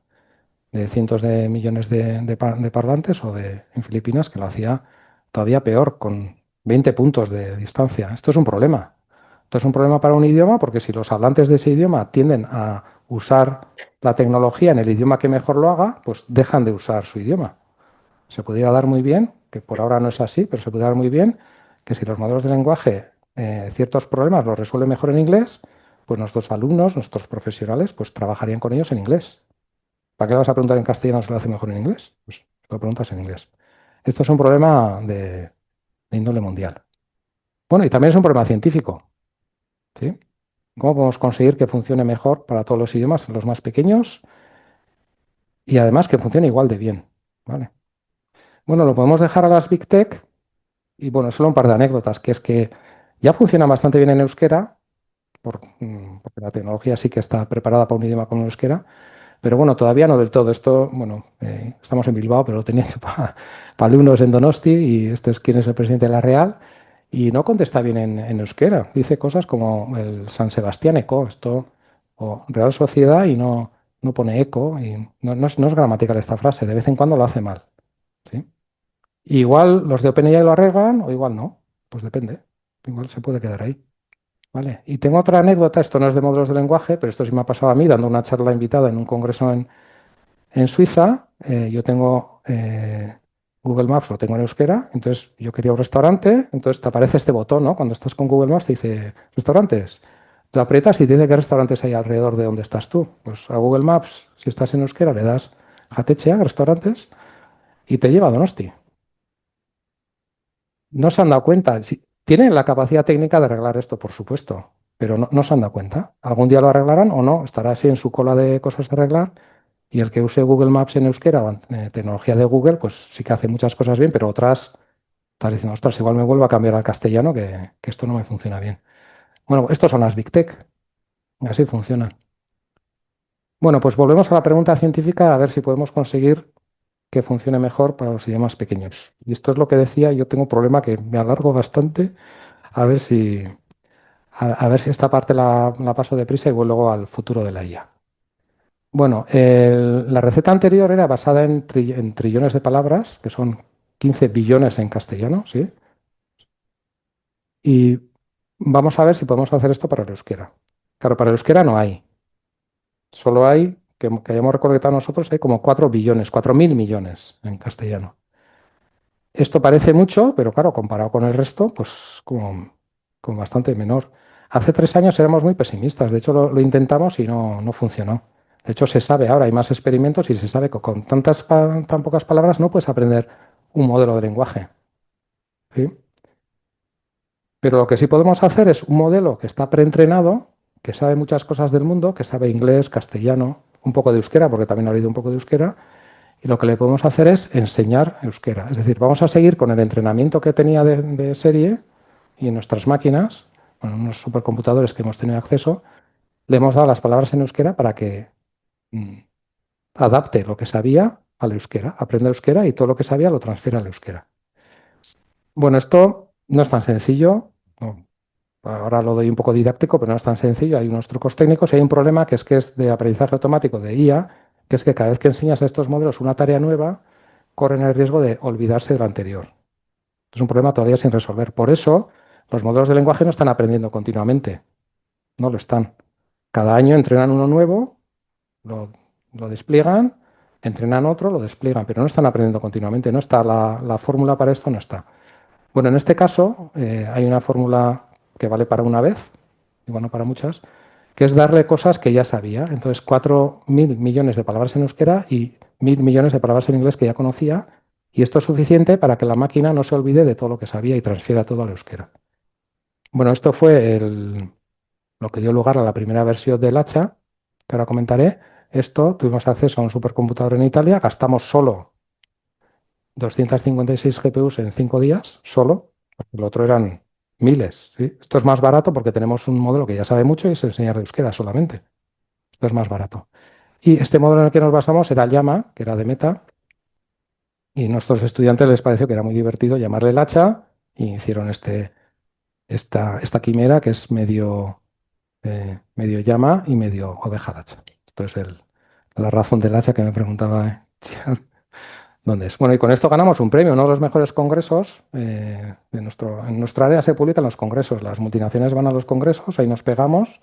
[SPEAKER 3] de cientos de millones de parlantes, o en Filipinas, que lo hacía todavía peor, con 20 puntos de distancia. Esto es un problema. Esto es un problema para un idioma porque si los hablantes de ese idioma tienden a usar la tecnología en el idioma que mejor lo haga, pues dejan de usar su idioma. Se podría dar muy bien, que por ahora no es así, pero se puede dar muy bien que si los modelos de lenguaje ciertos problemas los resuelven mejor en inglés, pues nuestros alumnos, nuestros profesionales, pues trabajarían con ellos en inglés. ¿Para qué le vas a preguntar en castellano si lo hace mejor en inglés? Pues lo preguntas en inglés. Esto es un problema de índole mundial. Bueno, y también es un problema científico. ¿Sí? ¿Cómo podemos conseguir que funcione mejor para todos los idiomas, los más pequeños, y además que funcione igual de bien? ¿Vale? Bueno, lo podemos dejar a las Big Tech y bueno, solo un par de anécdotas, que es que ya funciona bastante bien en euskera, porque la tecnología sí que está preparada para un idioma como el euskera, pero bueno, todavía no del todo. Esto, bueno, estamos en Bilbao, pero lo tenía para alumnos en Donosti y este es quien es el presidente de la Real y no contesta bien en euskera. Dice cosas como el San Sebastián Eco, esto, o Real Sociedad y no no pone eco y no es gramatical esta frase, de vez en cuando lo hace mal. ¿Sí? Igual los de OpenAI lo arreglan o igual no, pues depende, igual se puede quedar ahí. ¿Vale? Y tengo otra anécdota, esto no es de modelos de lenguaje, pero esto sí me ha pasado a mí dando una charla invitada en un congreso en Suiza. Yo tengo Google Maps, lo tengo en euskera, entonces yo quería un restaurante, entonces te aparece este botón, ¿no? Cuando estás con Google Maps te dice restaurantes. Tú aprietas y te dice qué restaurantes hay alrededor de donde estás tú. Pues a Google Maps, si estás en euskera, le das jatetxea, restaurantes, y te lleva a Donosti. No se han dado cuenta. Tienen la capacidad técnica de arreglar esto, por supuesto, pero no se han dado cuenta. Algún día lo arreglarán o no, estará así en su cola de cosas a arreglar. Y el que use Google Maps en euskera o en tecnología de Google, pues sí que hace muchas cosas bien, pero otras estás diciendo, ostras, igual me vuelvo a cambiar al castellano, que esto no me funciona bien. Bueno, estos son las Big Tech, así funcionan. Bueno, pues volvemos a la pregunta científica a ver si podemos conseguir que funcione mejor para los idiomas pequeños. Y esto es lo que decía, yo tengo un problema que me alargo bastante, a ver si, a ver si esta parte la paso deprisa y voy luego al futuro de la IA. Bueno, la receta anterior era basada en trillones de palabras, que son 15 billones en castellano, ¿sí? Y vamos a ver si podemos hacer esto para el euskera. Claro, para el euskera no hay. Solo hay, que hayamos recolectado nosotros, hay como 4 billones, 4.000 millones en castellano. Esto parece mucho, pero claro, comparado con el resto, pues como bastante menor. Hace 3 años éramos muy pesimistas, de hecho lo intentamos y no funcionó. De hecho, se sabe ahora, hay más experimentos y se sabe que con tan pocas palabras no puedes aprender un modelo de lenguaje. ¿Sí? Pero lo que sí podemos hacer es un modelo que está preentrenado, que sabe muchas cosas del mundo, que sabe inglés, castellano, un poco de euskera, porque también ha leído un poco de euskera, y lo que le podemos hacer es enseñar euskera. Es decir, vamos a seguir con el entrenamiento que tenía de serie y en nuestras máquinas, bueno, unos supercomputadores que hemos tenido acceso, le hemos dado las palabras en euskera para que mm, adapte lo que sabía al euskera, aprenda euskera y todo lo que sabía lo transfiera al euskera. Bueno, esto no es tan sencillo. No, ahora lo doy un poco didáctico, pero no es tan sencillo. Hay unos trucos técnicos y hay un problema que es de aprendizaje automático de IA, que es que cada vez que enseñas a estos modelos una tarea nueva, corren el riesgo de olvidarse de la anterior. Es un problema todavía sin resolver. Por eso, los modelos de lenguaje no están aprendiendo continuamente. No lo están. Cada año entrenan uno nuevo, lo, lo despliegan, entrenan otro, lo despliegan, pero no están aprendiendo continuamente. No está la fórmula para esto, no está. Bueno, en este caso hay una fórmula que vale para una vez, igual no para muchas, que es darle cosas que ya sabía. Entonces, 4.000 millones de palabras en euskera y 1.000 millones de palabras en inglés que ya conocía, y esto es suficiente para que la máquina no se olvide de todo lo que sabía y transfiera todo al euskera. Bueno, esto fue lo que dio lugar a la primera versión del hacha, que ahora comentaré. Esto, tuvimos acceso a un supercomputador en Italia, gastamos solo 256 GPUs en 5 días, solo, porque lo otro eran miles. ¿Sí? Esto es más barato porque tenemos un modelo que ya sabe mucho y se enseña de euskera solamente. Esto es más barato. Y este modelo en el que nos basamos era Llama, que era de Meta, y a nuestros estudiantes les pareció que era muy divertido llamarle el hacha y hicieron esta quimera que es medio llama y medio oveja al hacha. Esto es la razón del hacha que me preguntaba. ¿Dónde es? Bueno, y con esto ganamos un premio, uno de los mejores congresos. En nuestra área se publican los congresos, las multinacionales van a los congresos, ahí nos pegamos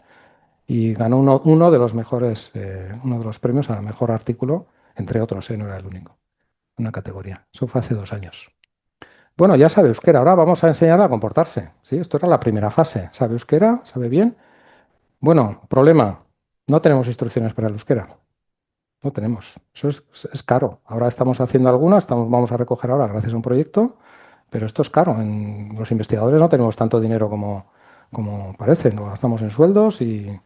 [SPEAKER 3] y ganó uno de los mejores, uno de los premios a mejor artículo, entre otros, no era el único, una categoría. Eso fue hace 2 años. Bueno, ya sabe euskera, ahora vamos a enseñarle a comportarse. ¿Sí? Esto era la primera fase. ¿Sabe euskera? ¿Sabe bien? Bueno, problema, no tenemos instrucciones para el euskera. No tenemos. Eso es caro. Ahora estamos haciendo algunas, vamos a recoger ahora gracias a un proyecto, pero esto es caro. Los investigadores no tenemos tanto dinero como parece. Lo gastamos en sueldos y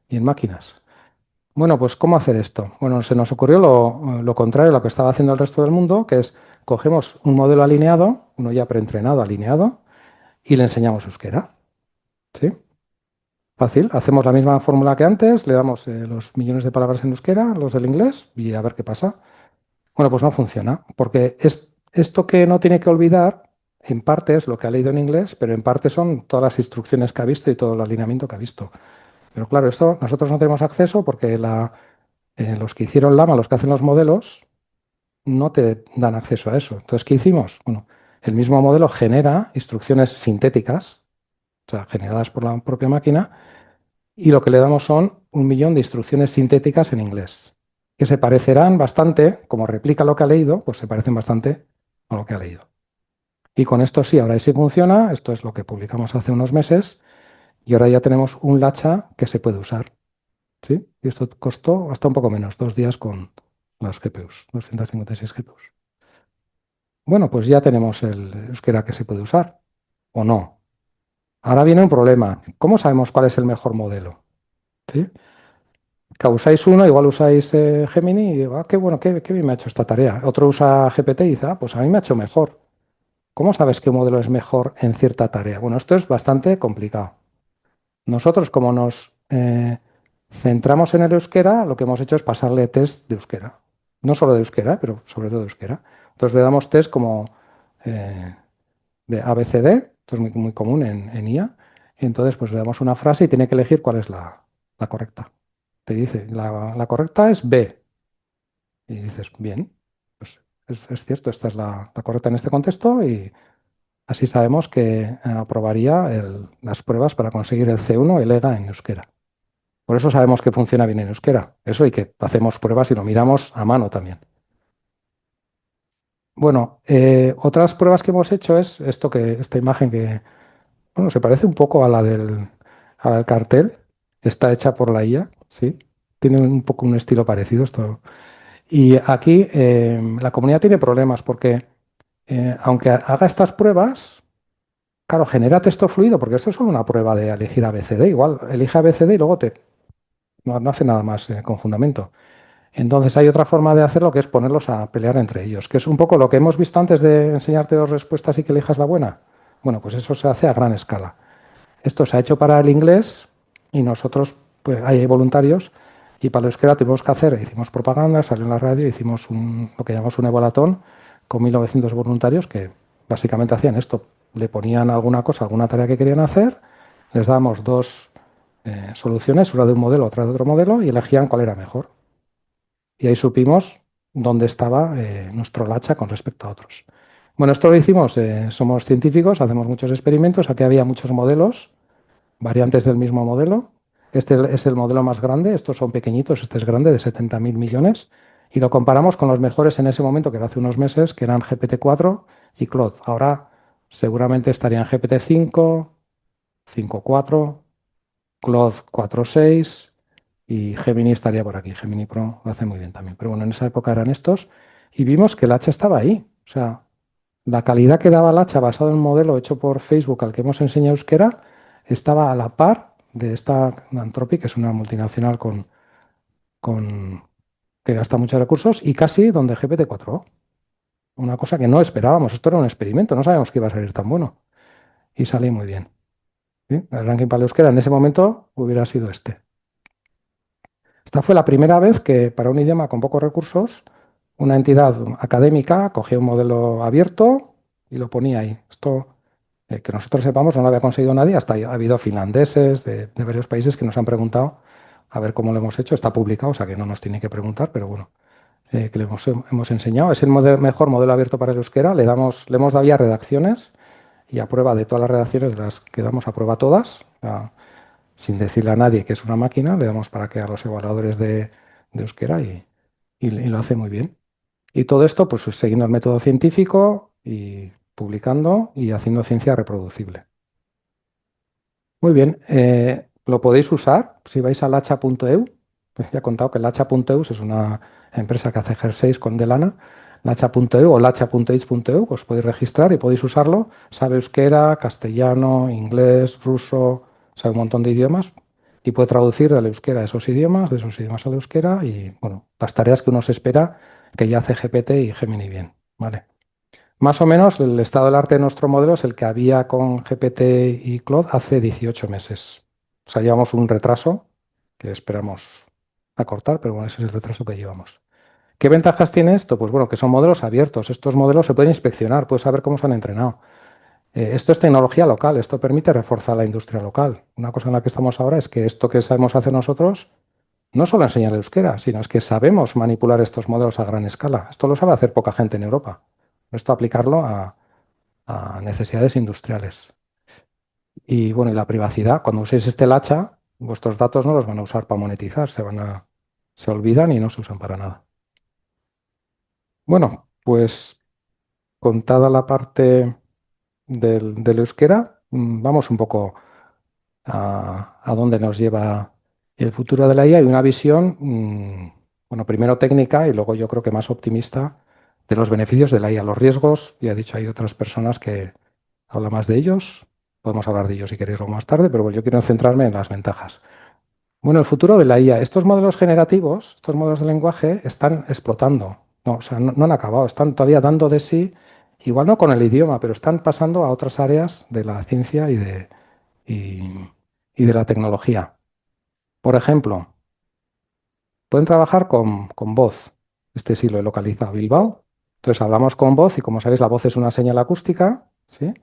[SPEAKER 3] en máquinas. Bueno, pues ¿cómo hacer esto? Bueno, se nos ocurrió lo contrario a lo que estaba haciendo el resto del mundo, que es cogemos un modelo alineado, uno ya preentrenado, alineado, y le enseñamos euskera. ¿Sí? Fácil, hacemos la misma fórmula que antes, le damos los millones de palabras en euskera, los del inglés, y a ver qué pasa. Bueno, pues no funciona, porque esto que no tiene que olvidar, en parte es lo que ha leído en inglés, pero en parte son todas las instrucciones que ha visto y todo el alineamiento que ha visto. Pero claro, esto nosotros no tenemos acceso porque Los que hicieron Llama, los que hacen los modelos, no te dan acceso a eso. Entonces, ¿qué hicimos? Bueno, el mismo modelo genera instrucciones sintéticas, o sea, generadas por la propia máquina, y lo que le damos son 1 millón de instrucciones sintéticas en inglés, que se parecerán bastante, como replica lo que ha leído, pues se parecen bastante a lo que ha leído. Y con esto sí, ahora sí funciona, esto es lo que publicamos hace unos meses, y ahora ya tenemos un Lacha que se puede usar. ¿Sí? Y esto costó hasta un poco menos, 2 días con las GPUs, 256 GPUs. Bueno, pues ya tenemos el euskera que se puede usar, ¿o no? Ahora viene un problema. ¿Cómo sabemos cuál es el mejor modelo? ¿Sí? Que usáis uno, igual usáis Gemini y digo, qué bueno, qué bien me ha hecho esta tarea. Otro usa GPT y dice, pues a mí me ha hecho mejor. ¿Cómo sabes qué modelo es mejor en cierta tarea? Bueno, esto es bastante complicado. Nosotros, como nos centramos en el euskera, lo que hemos hecho es pasarle test de euskera. No solo de euskera, pero sobre todo de euskera. Entonces le damos test como eh, de ABCD, esto es muy común en IA. Y entonces pues le damos una frase y tiene que elegir cuál es la correcta. Te dice, la correcta es B. Y dices, bien, pues es cierto, esta es la correcta en este contexto y así sabemos que aprobaría las pruebas para conseguir el C1, el EGA en euskera. Por eso sabemos que funciona bien en euskera. Eso y que hacemos pruebas y lo miramos a mano también. Bueno, otras pruebas que hemos hecho es esta imagen que, bueno, se parece un poco a la del cartel. Está hecha por la IA, sí. Tiene un poco un estilo parecido esto. Y aquí la comunidad tiene problemas porque aunque haga estas pruebas, claro, genera texto fluido, porque esto es solo una prueba de elegir ABCD. Igual, elige ABCD y luego no hace nada más con fundamento. Entonces hay otra forma de hacerlo que es ponerlos a pelear entre ellos, que es un poco lo que hemos visto antes de enseñarte 2 respuestas y que elijas la buena. Bueno, pues eso se hace a gran escala. Esto se ha hecho para el inglés y nosotros, pues hay voluntarios y para el euskera tuvimos que hacer, hicimos propaganda, salió en la radio, hicimos lo que llamamos un evolatón con 1900 voluntarios que básicamente hacían esto. Le ponían alguna cosa, alguna tarea que querían hacer, les dábamos dos soluciones, una de un modelo, otra de otro modelo y elegían cuál era mejor. Y ahí supimos dónde estaba nuestro Lacha con respecto a otros. Bueno, esto lo hicimos, somos científicos, hacemos muchos experimentos, aquí había muchos modelos, variantes del mismo modelo. Este es el modelo más grande, estos son pequeñitos, este es grande, de 70.000 millones, y lo comparamos con los mejores en ese momento, que era hace unos meses, que eran GPT-4 y Claude. Ahora seguramente estarían GPT-5, 5.4, Claude 4.6 y Gemini estaría por aquí. Gemini Pro lo hace muy bien también. Pero bueno, en esa época eran estos y vimos que el hacha estaba ahí. O sea, la calidad que daba el hacha basado en un modelo hecho por Facebook al que hemos enseñado euskera estaba a la par de esta Anthropic, que es una multinacional con- que gasta muchos recursos y casi donde GPT-4. Una cosa que no esperábamos. Esto era un experimento, no sabíamos que iba a salir tan bueno. Y salió muy bien. ¿Sí? El ranking para el euskera en ese momento hubiera sido este. Esta fue la primera vez que para un idioma con pocos recursos, una entidad académica cogía un modelo abierto y lo ponía ahí. Esto, que nosotros sepamos, no lo había conseguido nadie, hasta ha habido finlandeses de varios países que nos han preguntado a ver cómo lo hemos hecho. Está publicado, o sea que no nos tiene que preguntar, pero bueno, que le hemos enseñado. Es el mejor modelo abierto para el euskera. Le hemos dado ya redacciones y a prueba de todas las redacciones de las que damos a prueba todas. Sin decirle a nadie que es una máquina, le damos para que a los evaluadores de euskera y lo hace muy bien. Y todo esto, pues siguiendo el método científico y publicando y haciendo ciencia reproducible. Muy bien, lo podéis usar si vais a lacha.eu. Pues ya he contado que lacha.eu es una empresa que hace jerseys con de lana. Lacha.eu o lacha.ich.eu, os podéis registrar y podéis usarlo. Sabe euskera, castellano, inglés, ruso, sabe un montón de idiomas y puede traducir del euskera a esos idiomas, de esos idiomas al euskera y, bueno, las tareas que uno se espera que ya hace GPT y Gemini bien, ¿vale? Más o menos el estado del arte de nuestro modelo es el que había con GPT y Claude hace 18 meses. O sea, llevamos un retraso que esperamos acortar, pero bueno, ese es el retraso que llevamos. ¿Qué ventajas tiene esto? Pues bueno, que son modelos abiertos. Estos modelos se pueden inspeccionar, puedes saber cómo se han entrenado. Esto es tecnología local, esto permite reforzar la industria local. Una cosa en la que estamos ahora es que esto que sabemos hacer nosotros no solo enseñar euskera, sino es que sabemos manipular estos modelos a gran escala. Esto lo sabe hacer poca gente en Europa. Esto aplicarlo a necesidades industriales. Y bueno, y la privacidad, cuando uséis este hacha, vuestros datos no los van a usar para monetizar, se olvidan y no se usan para nada. Bueno, pues contada la parte del euskera, vamos un poco a dónde nos lleva el futuro de la IA y una visión, bueno, primero técnica y luego yo creo que más optimista de los beneficios de la IA. Los riesgos, ya he dicho, hay otras personas que hablan más de ellos, podemos hablar de ellos si queréis luego más tarde, pero bueno, yo quiero centrarme en las ventajas. Bueno, el futuro de la IA. Estos modelos generativos, estos modelos de lenguaje, están explotando. No, o sea, no han acabado, están todavía dando de sí, igual no con el idioma, pero están pasando a otras áreas de la ciencia y de la tecnología. Por ejemplo, pueden trabajar con voz. Este sí lo he localizado, Bilbao. Entonces hablamos con voz y como sabéis la voz es una señal acústica, ¿sí?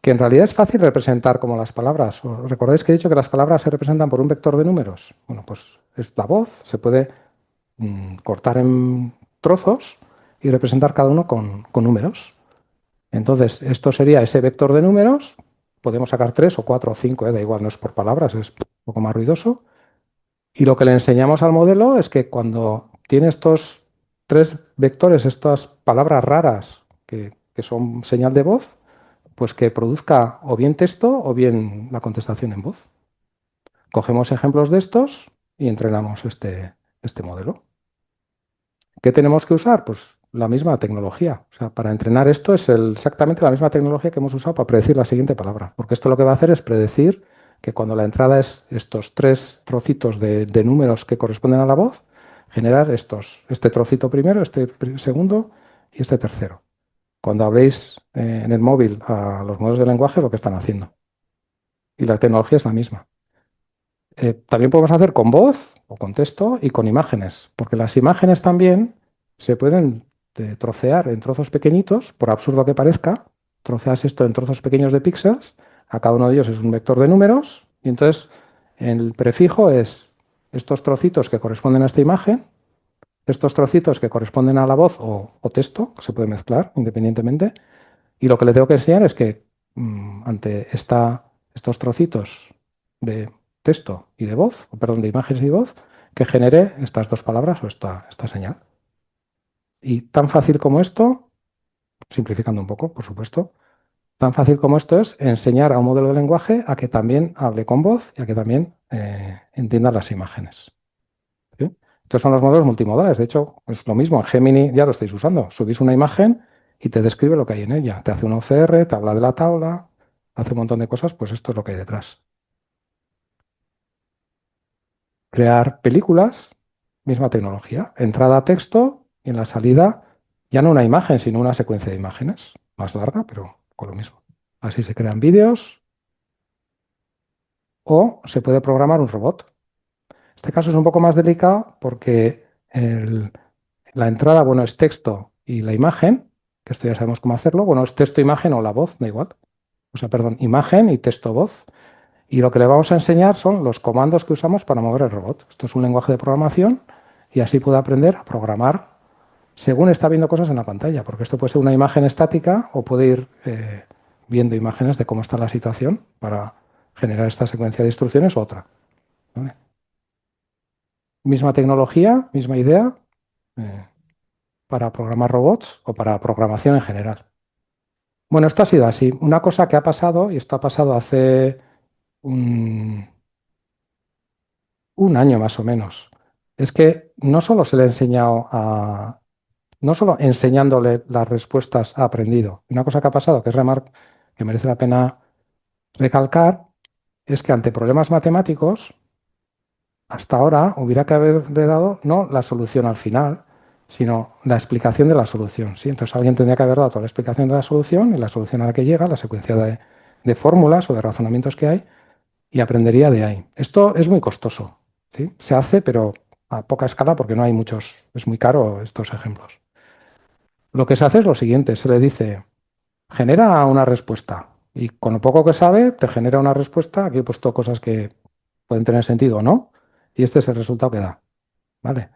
[SPEAKER 3] Que en realidad es fácil representar como las palabras. ¿Os recordáis que he dicho que las palabras se representan por un vector de números? Bueno, pues es la voz, se puede cortar en trozos y representar cada uno con números. Entonces, esto sería ese vector de números. Podemos sacar 3 o 4 o 5, da igual, no es por palabras, es un poco más ruidoso. Y lo que le enseñamos al modelo es que cuando tiene estos 3 vectores, estas palabras raras que son señal de voz, pues que produzca o bien texto o bien la contestación en voz. Cogemos ejemplos de estos y entrenamos este modelo. ¿Qué tenemos que usar? Pues la misma tecnología. O sea, para entrenar esto es exactamente la misma tecnología que hemos usado para predecir la siguiente palabra. Porque esto lo que va a hacer es predecir que cuando la entrada es estos 3 trocitos de números que corresponden a la voz, generar este trocito primero, este segundo y este tercero. Cuando habléis en el móvil a los modelos de lenguaje, lo que están haciendo. Y la tecnología es la misma. También podemos hacer con voz o con texto y con imágenes, porque las imágenes también se pueden trocear en trozos pequeñitos, por absurdo que parezca, troceas esto en trozos pequeños de píxeles, a cada uno de ellos es un vector de números, y entonces el prefijo es estos trocitos que corresponden a esta imagen, estos trocitos que corresponden a la voz o texto, que se puede mezclar independientemente, y lo que le tengo que enseñar es que ante estos trocitos de texto y de voz, o perdón, de imágenes y voz, que genere estas 2 palabras o esta señal. Y tan fácil como esto, simplificando un poco, por supuesto, tan fácil como esto es enseñar a un modelo de lenguaje a que también hable con voz y a que también entienda las imágenes. ¿Sí? Estos son los modelos multimodales. De hecho, es lo mismo. En Gemini ya lo estáis usando. Subís una imagen y te describe lo que hay en ella. Te hace un OCR, te habla de la tabla, hace un montón de cosas, pues esto es lo que hay detrás. Crear películas, misma tecnología. Entrada a texto y en la salida ya no una imagen, sino una secuencia de imágenes. Más larga, pero con lo mismo. Así se crean vídeos o se puede programar un robot. Este caso es un poco más delicado porque la entrada, bueno, es texto y la imagen, que esto ya sabemos cómo hacerlo. Bueno, es texto, imagen o la voz, da igual. O sea, perdón, imagen y texto, voz. Y lo que le vamos a enseñar son los comandos que usamos para mover el robot. Esto es un lenguaje de programación y así puede aprender a programar según está viendo cosas en la pantalla, porque esto puede ser una imagen estática o puede ir viendo imágenes de cómo está la situación para generar esta secuencia de instrucciones o otra. ¿Vale? Misma tecnología, misma idea para programar robots o para programación en general. Bueno, esto ha sido así. Una cosa que ha pasado, y esto ha pasado hace un año más o menos, es que no solo se le ha enseñado no solo enseñándole las respuestas ha aprendido. Una cosa que ha pasado, que es que merece la pena recalcar, es que ante problemas matemáticos, hasta ahora hubiera que haberle dado no la solución al final, sino la explicación de la solución. ¿Sí? Entonces alguien tendría que haber dado toda la explicación de la solución y la solución a la que llega, la secuencia de fórmulas o de razonamientos que hay, y aprendería de ahí. Esto es muy costoso. ¿Sí? Se hace, pero a poca escala porque no hay muchos, es muy caro estos ejemplos. Lo que se hace es lo siguiente, se le dice, genera una respuesta y con lo poco que sabe te genera una respuesta, aquí he puesto cosas que pueden tener sentido o no, y este es el resultado que da. ¿vale?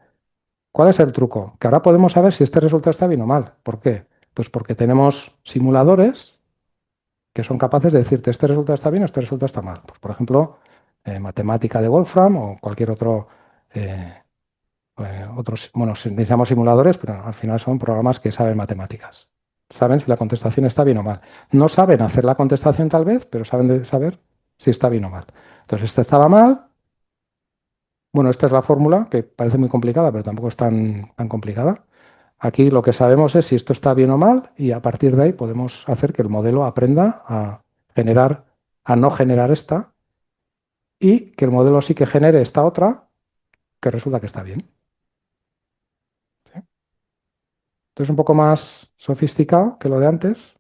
[SPEAKER 3] ¿Cuál es el truco? Que ahora podemos saber si este resultado está bien o mal. ¿Por qué? Pues porque tenemos simuladores que son capaces de decirte este resultado está bien o este resultado está mal. Pues, por ejemplo, matemática de Wolfram o cualquier otro, bueno, necesitamos simuladores, pero al final son programas que saben matemáticas. Saben si la contestación está bien o mal. No saben hacer la contestación tal vez, pero saben saber si está bien o mal. Entonces, este estaba mal. Bueno, esta es la fórmula, que parece muy complicada, pero tampoco es tan complicada. Aquí lo que sabemos es si esto está bien o mal y a partir de ahí podemos hacer que el modelo aprenda a no generar esta y que el modelo sí que genere esta otra que resulta que está bien. ¿Sí? Entonces, un poco más sofisticado que lo de antes.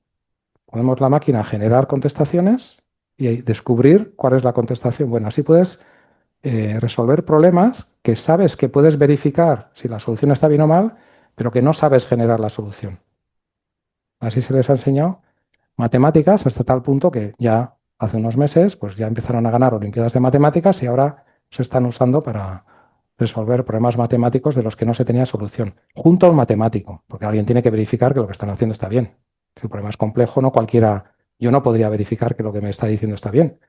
[SPEAKER 3] Podemos la máquina generar contestaciones y ahí descubrir cuál es la contestación. Bueno, así puedes resolver problemas que sabes que puedes verificar si la solución está bien o mal, pero que no sabes generar la solución. Así se les ha enseñado matemáticas hasta tal punto que ya hace unos meses pues ya empezaron a ganar olimpiadas de matemáticas y ahora se están usando para resolver problemas matemáticos de los que no se tenía solución, junto a un matemático, porque alguien tiene que verificar que lo que están haciendo está bien. Si el problema es complejo, no cualquiera, yo no podría verificar que lo que me está diciendo está bien.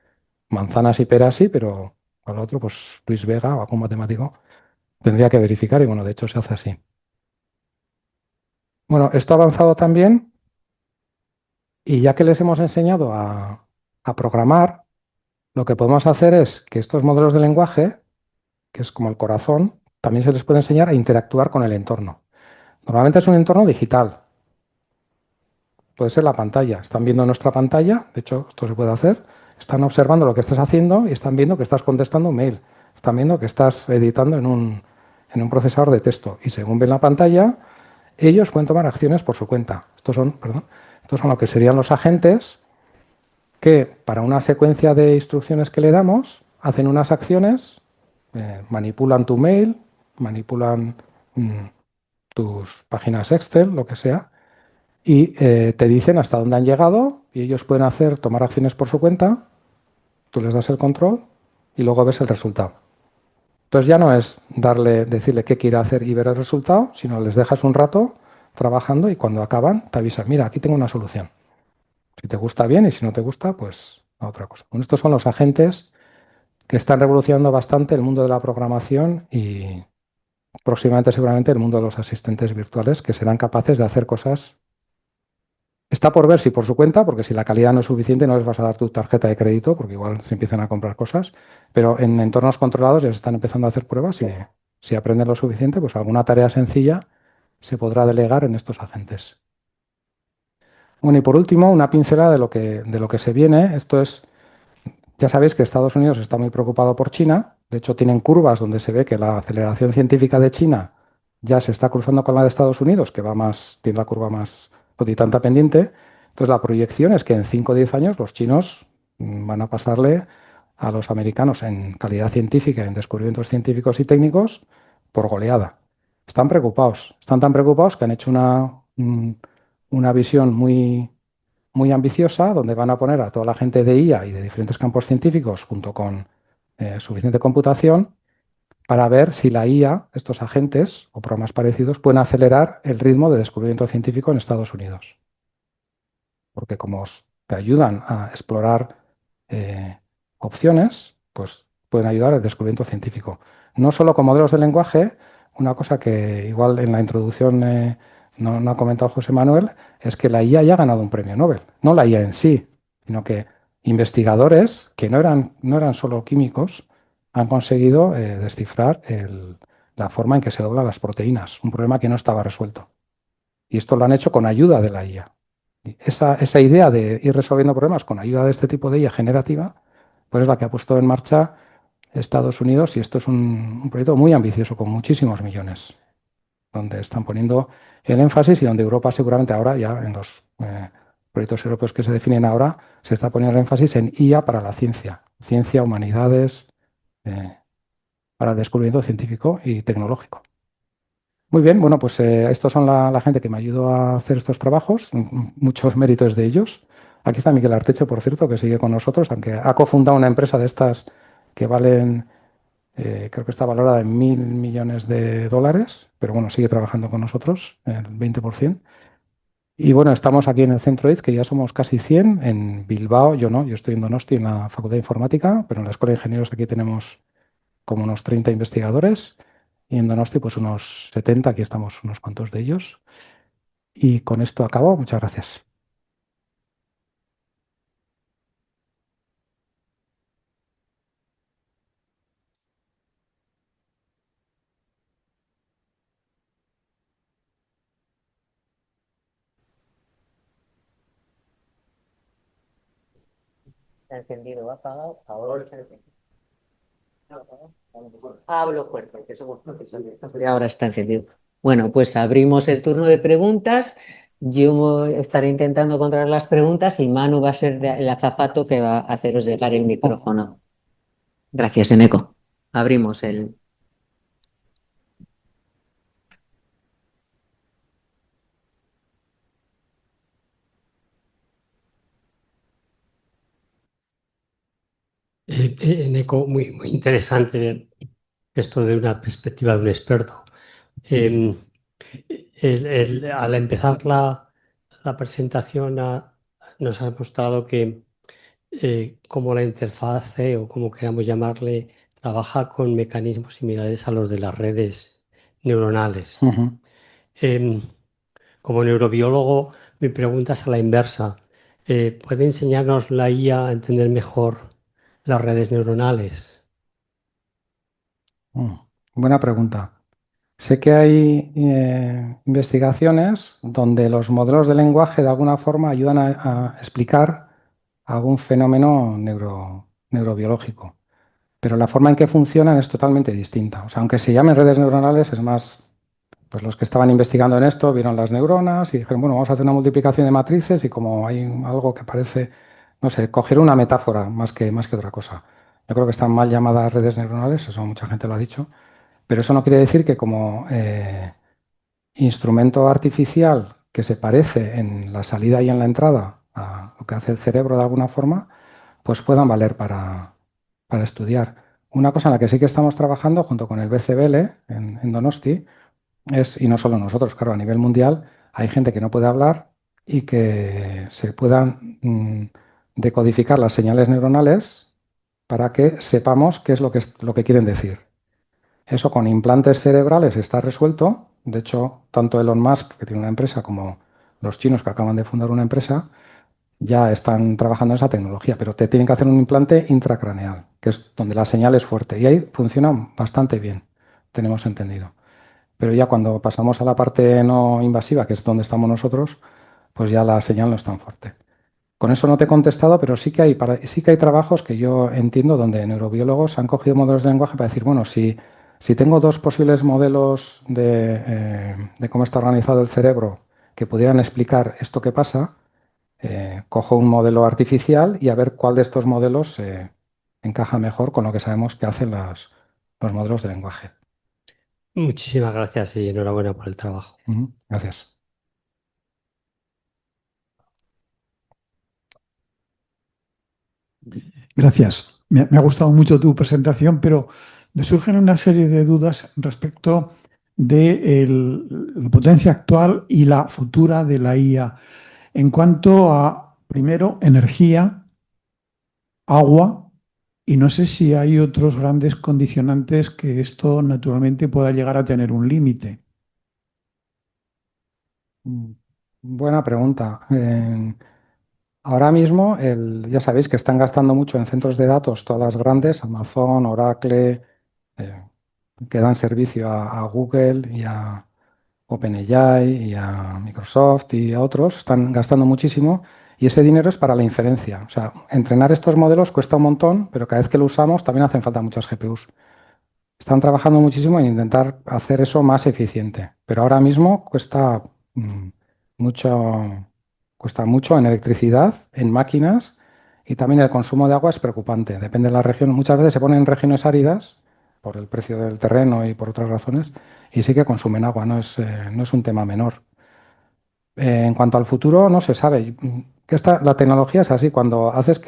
[SPEAKER 3] Manzanas y peras sí, pero al otro, pues Luis Vega o algún matemático tendría que verificar y bueno, de hecho se hace así. Bueno, esto ha avanzado también y ya que les hemos enseñado a programar, lo que podemos hacer es que estos modelos de lenguaje, que es como el corazón, también se les puede enseñar a interactuar con el entorno. Normalmente es un entorno digital, puede ser la pantalla. Están viendo nuestra pantalla, de hecho esto se puede hacer, están observando lo que estás haciendo y están viendo que estás contestando un mail, están viendo que estás editando en un procesador de texto y según ven la pantalla, ellos pueden tomar acciones por su cuenta. Estos son lo que serían los agentes que para una secuencia de instrucciones que le damos hacen unas acciones, manipulan tu mail, manipulan mm, tus páginas Excel, lo que sea, y te dicen hasta dónde han llegado y ellos pueden tomar acciones por su cuenta, tú les das el control y luego ves el resultado. Entonces ya no es decirle qué quiere hacer y ver el resultado, sino les dejas un rato trabajando y cuando acaban te avisan, mira, aquí tengo una solución. Si te gusta bien y si no te gusta, pues a otra cosa. Bueno, estos son los agentes que están revolucionando bastante el mundo de la programación y próximamente seguramente el mundo de los asistentes virtuales que serán capaces de hacer cosas. Está por ver si por su cuenta, porque si la calidad no es suficiente no les vas a dar tu tarjeta de crédito, porque igual se empiezan a comprar cosas, pero en entornos controlados ya se están empezando a hacer pruebas y si aprenden lo suficiente, pues alguna tarea sencilla se podrá delegar en estos agentes. Bueno, y por último, una pincelada de lo que se viene. Esto es, ya sabéis que Estados Unidos está muy preocupado por China. De hecho, tienen curvas donde se ve que la aceleración científica de China ya se está cruzando con la de Estados Unidos, que tiene la curva más no tanta pendiente. Entonces, la proyección es que en 5 o 10 años los chinos van a pasarle a los americanos en calidad científica, en descubrimientos científicos y técnicos, por goleada. Están tan preocupados que han hecho una visión muy ambiciosa, donde van a poner a toda la gente de IA y de diferentes campos científicos junto con suficiente computación para ver si la IA, estos agentes o programas parecidos, pueden acelerar el ritmo de descubrimiento científico en Estados Unidos. Porque como te ayudan a explorar opciones, pues pueden ayudar al descubrimiento científico. No solo con modelos de lenguaje, una cosa que igual en la introducción no ha comentado José Manuel, es que la IA ya ha ganado un premio Nobel. No la IA en sí, sino que investigadores que no eran solo químicos han conseguido descifrar la forma en que se doblan las proteínas, un problema que no estaba resuelto. Y esto lo han hecho con ayuda de la IA. Esa idea de ir resolviendo problemas con ayuda de este tipo de IA generativa, pues es la que ha puesto en marcha Estados Unidos y esto es un proyecto muy ambicioso con muchísimos millones, donde están poniendo el énfasis y donde Europa seguramente ahora, ya en los proyectos europeos que se definen ahora, se está poniendo el énfasis en IA para la ciencia, humanidades, para el descubrimiento científico y tecnológico. Muy bien, bueno, pues estos son la gente que me ayudó a hacer estos trabajos, muchos méritos de ellos. Aquí está Miguel Artecho, por cierto, que sigue con nosotros, aunque ha cofundado una empresa de estas que valen Creo que está valorada en $1.000 millones, pero bueno, sigue trabajando con nosotros, el 20%. Y bueno, estamos aquí en el Centro IZ, que ya somos casi 100, en Bilbao, yo no, yo estoy en Donosti, en la Facultad de Informática, pero en la Escuela de Ingenieros aquí tenemos como unos 30 investigadores, y en Donosti pues unos 70, aquí estamos unos cuantos de ellos. Y con esto acabo, muchas gracias.
[SPEAKER 2] Está encendido, apagado, ahora está encendido. Hablo fuerte, que somos profesores. Y ahora está encendido. Bueno, pues abrimos el turno de preguntas. Yo estaré intentando controlar las preguntas y Manu va a ser el azafato que va a haceros llegar el micrófono. Gracias, Eneco. Abrimos el...
[SPEAKER 4] Eneco, muy interesante ver esto de una perspectiva de un experto. Al empezar la presentación nos ha mostrado que como la interfase o como queramos llamarle, trabaja con mecanismos similares a los de las redes neuronales. Em, Como neurobiólogo, mi pregunta es a la inversa. ¿Puede enseñarnos la IA a entender mejor las redes neuronales?
[SPEAKER 3] Buena pregunta. Sé que hay investigaciones donde los modelos de lenguaje de alguna forma ayudan a explicar algún fenómeno neurobiológico, pero la forma en que funcionan es totalmente distinta. O sea, aunque se llamen redes neuronales, es más, pues los que estaban investigando en esto vieron las neuronas y dijeron, bueno, vamos a hacer una multiplicación de matrices y como hay algo que parece, no sé, coger una metáfora más que otra cosa. Yo creo que están mal llamadas redes neuronales, eso mucha gente lo ha dicho, pero eso no quiere decir que como instrumento artificial que se parece en la salida y en la entrada a lo que hace el cerebro de alguna forma, pues puedan valer para estudiar. Una cosa en la que sí que estamos trabajando junto con el BCBL en Donosti es, y no solo nosotros, claro, a nivel mundial, hay gente que no puede hablar y que se puedan decodificar las señales neuronales para que sepamos qué es lo que quieren decir. Eso con implantes cerebrales está resuelto. De hecho, tanto Elon Musk, que tiene una empresa, como los chinos que acaban de fundar una empresa, ya están trabajando en esa tecnología, pero te tienen que hacer un implante intracraneal, que es donde la señal es fuerte. Y ahí funciona bastante bien, tenemos entendido. Pero ya cuando pasamos a la parte no invasiva, que es donde estamos nosotros, pues ya la señal no es tan fuerte. Con eso no te he contestado, pero sí que hay trabajos que yo entiendo donde neurobiólogos han cogido modelos de lenguaje para decir, bueno, si tengo dos posibles modelos de cómo está organizado el cerebro que pudieran explicar esto que pasa, cojo un modelo artificial y a ver cuál de estos modelos encaja mejor con lo que sabemos que hacen los modelos de lenguaje.
[SPEAKER 4] Muchísimas gracias y enhorabuena por el trabajo.
[SPEAKER 3] Gracias.
[SPEAKER 5] Gracias. Me ha gustado mucho tu presentación, pero me surgen una serie de dudas respecto de la potencia actual y la futura de la IA. En cuanto a, primero, energía, agua, y no sé si hay otros grandes condicionantes que esto naturalmente pueda llegar a tener un límite.
[SPEAKER 3] Buena pregunta. Ahora mismo, ya sabéis que están gastando mucho en centros de datos, todas las grandes, Amazon, Oracle, que dan servicio a Google y a OpenAI y a Microsoft y a otros, están gastando muchísimo y ese dinero es para la inferencia. O sea, entrenar estos modelos cuesta un montón, pero cada vez que lo usamos también hacen falta muchas GPUs. Están trabajando muchísimo en intentar hacer eso más eficiente, pero ahora mismo mucho, cuesta mucho en electricidad, en máquinas y también el consumo de agua es preocupante. Depende de la región. Muchas veces se ponen en regiones áridas por el precio del terreno y por otras razones y sí que consumen agua, no es un tema menor. En cuanto al futuro, no se sabe. La tecnología es así. Cuando haces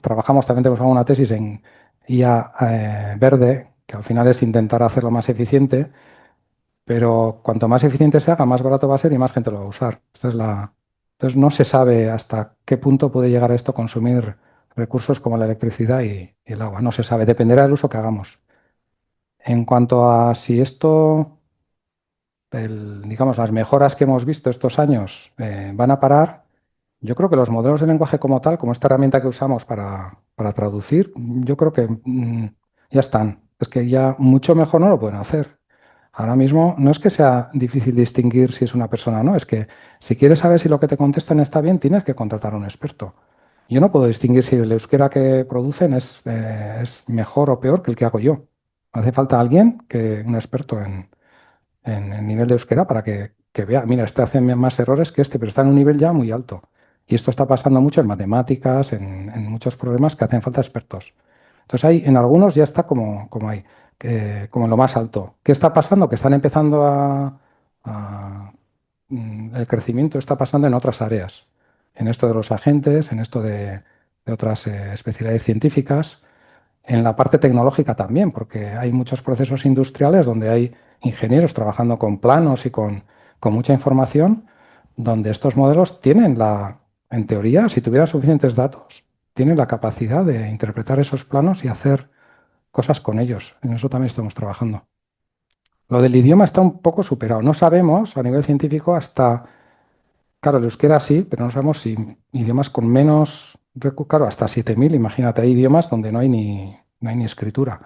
[SPEAKER 3] trabajamos, también tenemos alguna tesis en IA verde, que al final es intentar hacerlo más eficiente, pero cuanto más eficiente se haga, más barato va a ser y más gente lo va a usar. Entonces no se sabe hasta qué punto puede llegar esto a consumir recursos como la electricidad y el agua. No se sabe, dependerá del uso que hagamos. En cuanto a si esto, digamos, las mejoras que hemos visto estos años van a parar, yo creo que los modelos de lenguaje como tal, como esta herramienta que usamos para traducir, yo creo que ya están. Es que ya mucho mejor no lo pueden hacer. Ahora mismo no es que sea difícil distinguir si es una persona o no, es que si quieres saber si lo que te contestan está bien, tienes que contratar a un experto. Yo no puedo distinguir si el euskera que producen es mejor o peor que el que hago yo. Hace falta alguien, un experto en el nivel de euskera para que vea, mira, este hace más errores que este, pero está en un nivel ya muy alto. Y esto está pasando mucho en matemáticas, en muchos problemas que hacen falta expertos. Entonces ahí, en algunos ya está como hay, como en lo más alto. ¿Qué está pasando? Que están empezando el crecimiento está pasando en otras áreas, en esto de los agentes, en esto de otras especialidades científicas. En la parte tecnológica también, porque hay muchos procesos industriales donde hay ingenieros trabajando con planos y con mucha información, donde estos modelos tienen en teoría, si tuvieran suficientes datos, tienen la capacidad de interpretar esos planos y hacer cosas con ellos. En eso también estamos trabajando. Lo del idioma está un poco superado. No sabemos a nivel científico hasta, claro, el euskera sí, pero no sabemos si idiomas con menos, claro, hasta 7.000, imagínate, hay idiomas donde no hay ni escritura.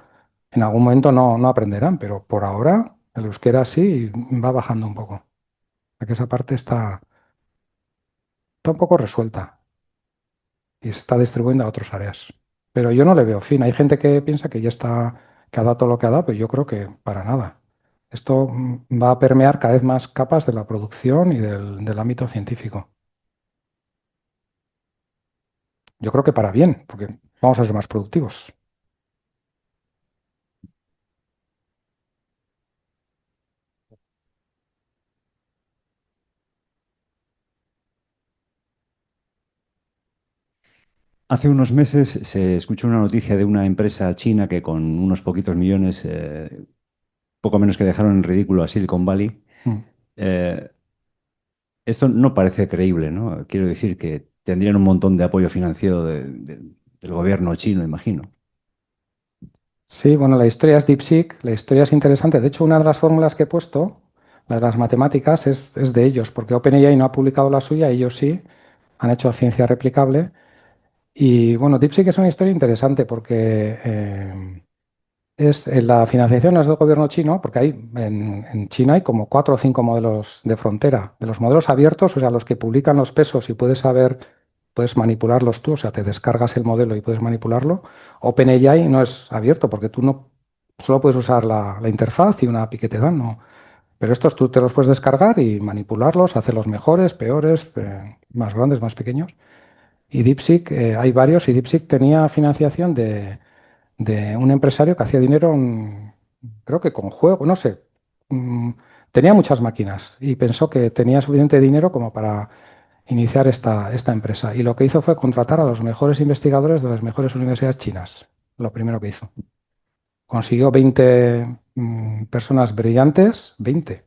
[SPEAKER 3] En algún momento no aprenderán, pero por ahora el euskera sí va bajando un poco. O sea que esa parte está un poco resuelta y se está distribuyendo a otras áreas. Pero yo no le veo fin. Hay gente que piensa que ya está, que ha dado todo lo que ha dado, pero yo creo que para nada. Esto va a permear cada vez más capas de la producción y del ámbito científico. Yo creo que para bien, porque vamos a ser más productivos.
[SPEAKER 6] Hace unos meses se escuchó una noticia de una empresa china que con unos poquitos millones, poco menos que dejaron en ridículo a Silicon Valley.
[SPEAKER 3] Mm.
[SPEAKER 6] Eh, Esto no parece creíble, ¿no? Quiero decir que tendrían un montón de apoyo financiero del gobierno chino, imagino.
[SPEAKER 3] Sí, bueno, la historia es DeepSeek, la historia es interesante. De hecho, una de las fórmulas que he puesto, la de las matemáticas, es de ellos, porque OpenAI no ha publicado la suya, ellos sí han hecho ciencia replicable. Y bueno, DeepSeek es una historia interesante porque la financiación es del gobierno chino, porque en China hay como 4 o 5 modelos de frontera. De los modelos abiertos, o sea, los que publican los pesos y puedes manipularlos tú, o sea, te descargas el modelo y puedes manipularlo. OpenAI no es abierto porque tú no solo puedes usar la interfaz y una API que te dan, ¿no? Pero estos tú te los puedes descargar y manipularlos, hacerlos mejores, peores, más grandes, más pequeños. Y DeepSeek, hay varios, y DeepSeek tenía financiación de un empresario que hacía dinero, creo que con juego, no sé. mm, Tenía muchas máquinas y pensó que tenía suficiente dinero como para iniciar esta empresa. Y lo que hizo fue contratar a los mejores investigadores de las mejores universidades chinas. Lo primero que hizo. Consiguió 20 personas brillantes, 20,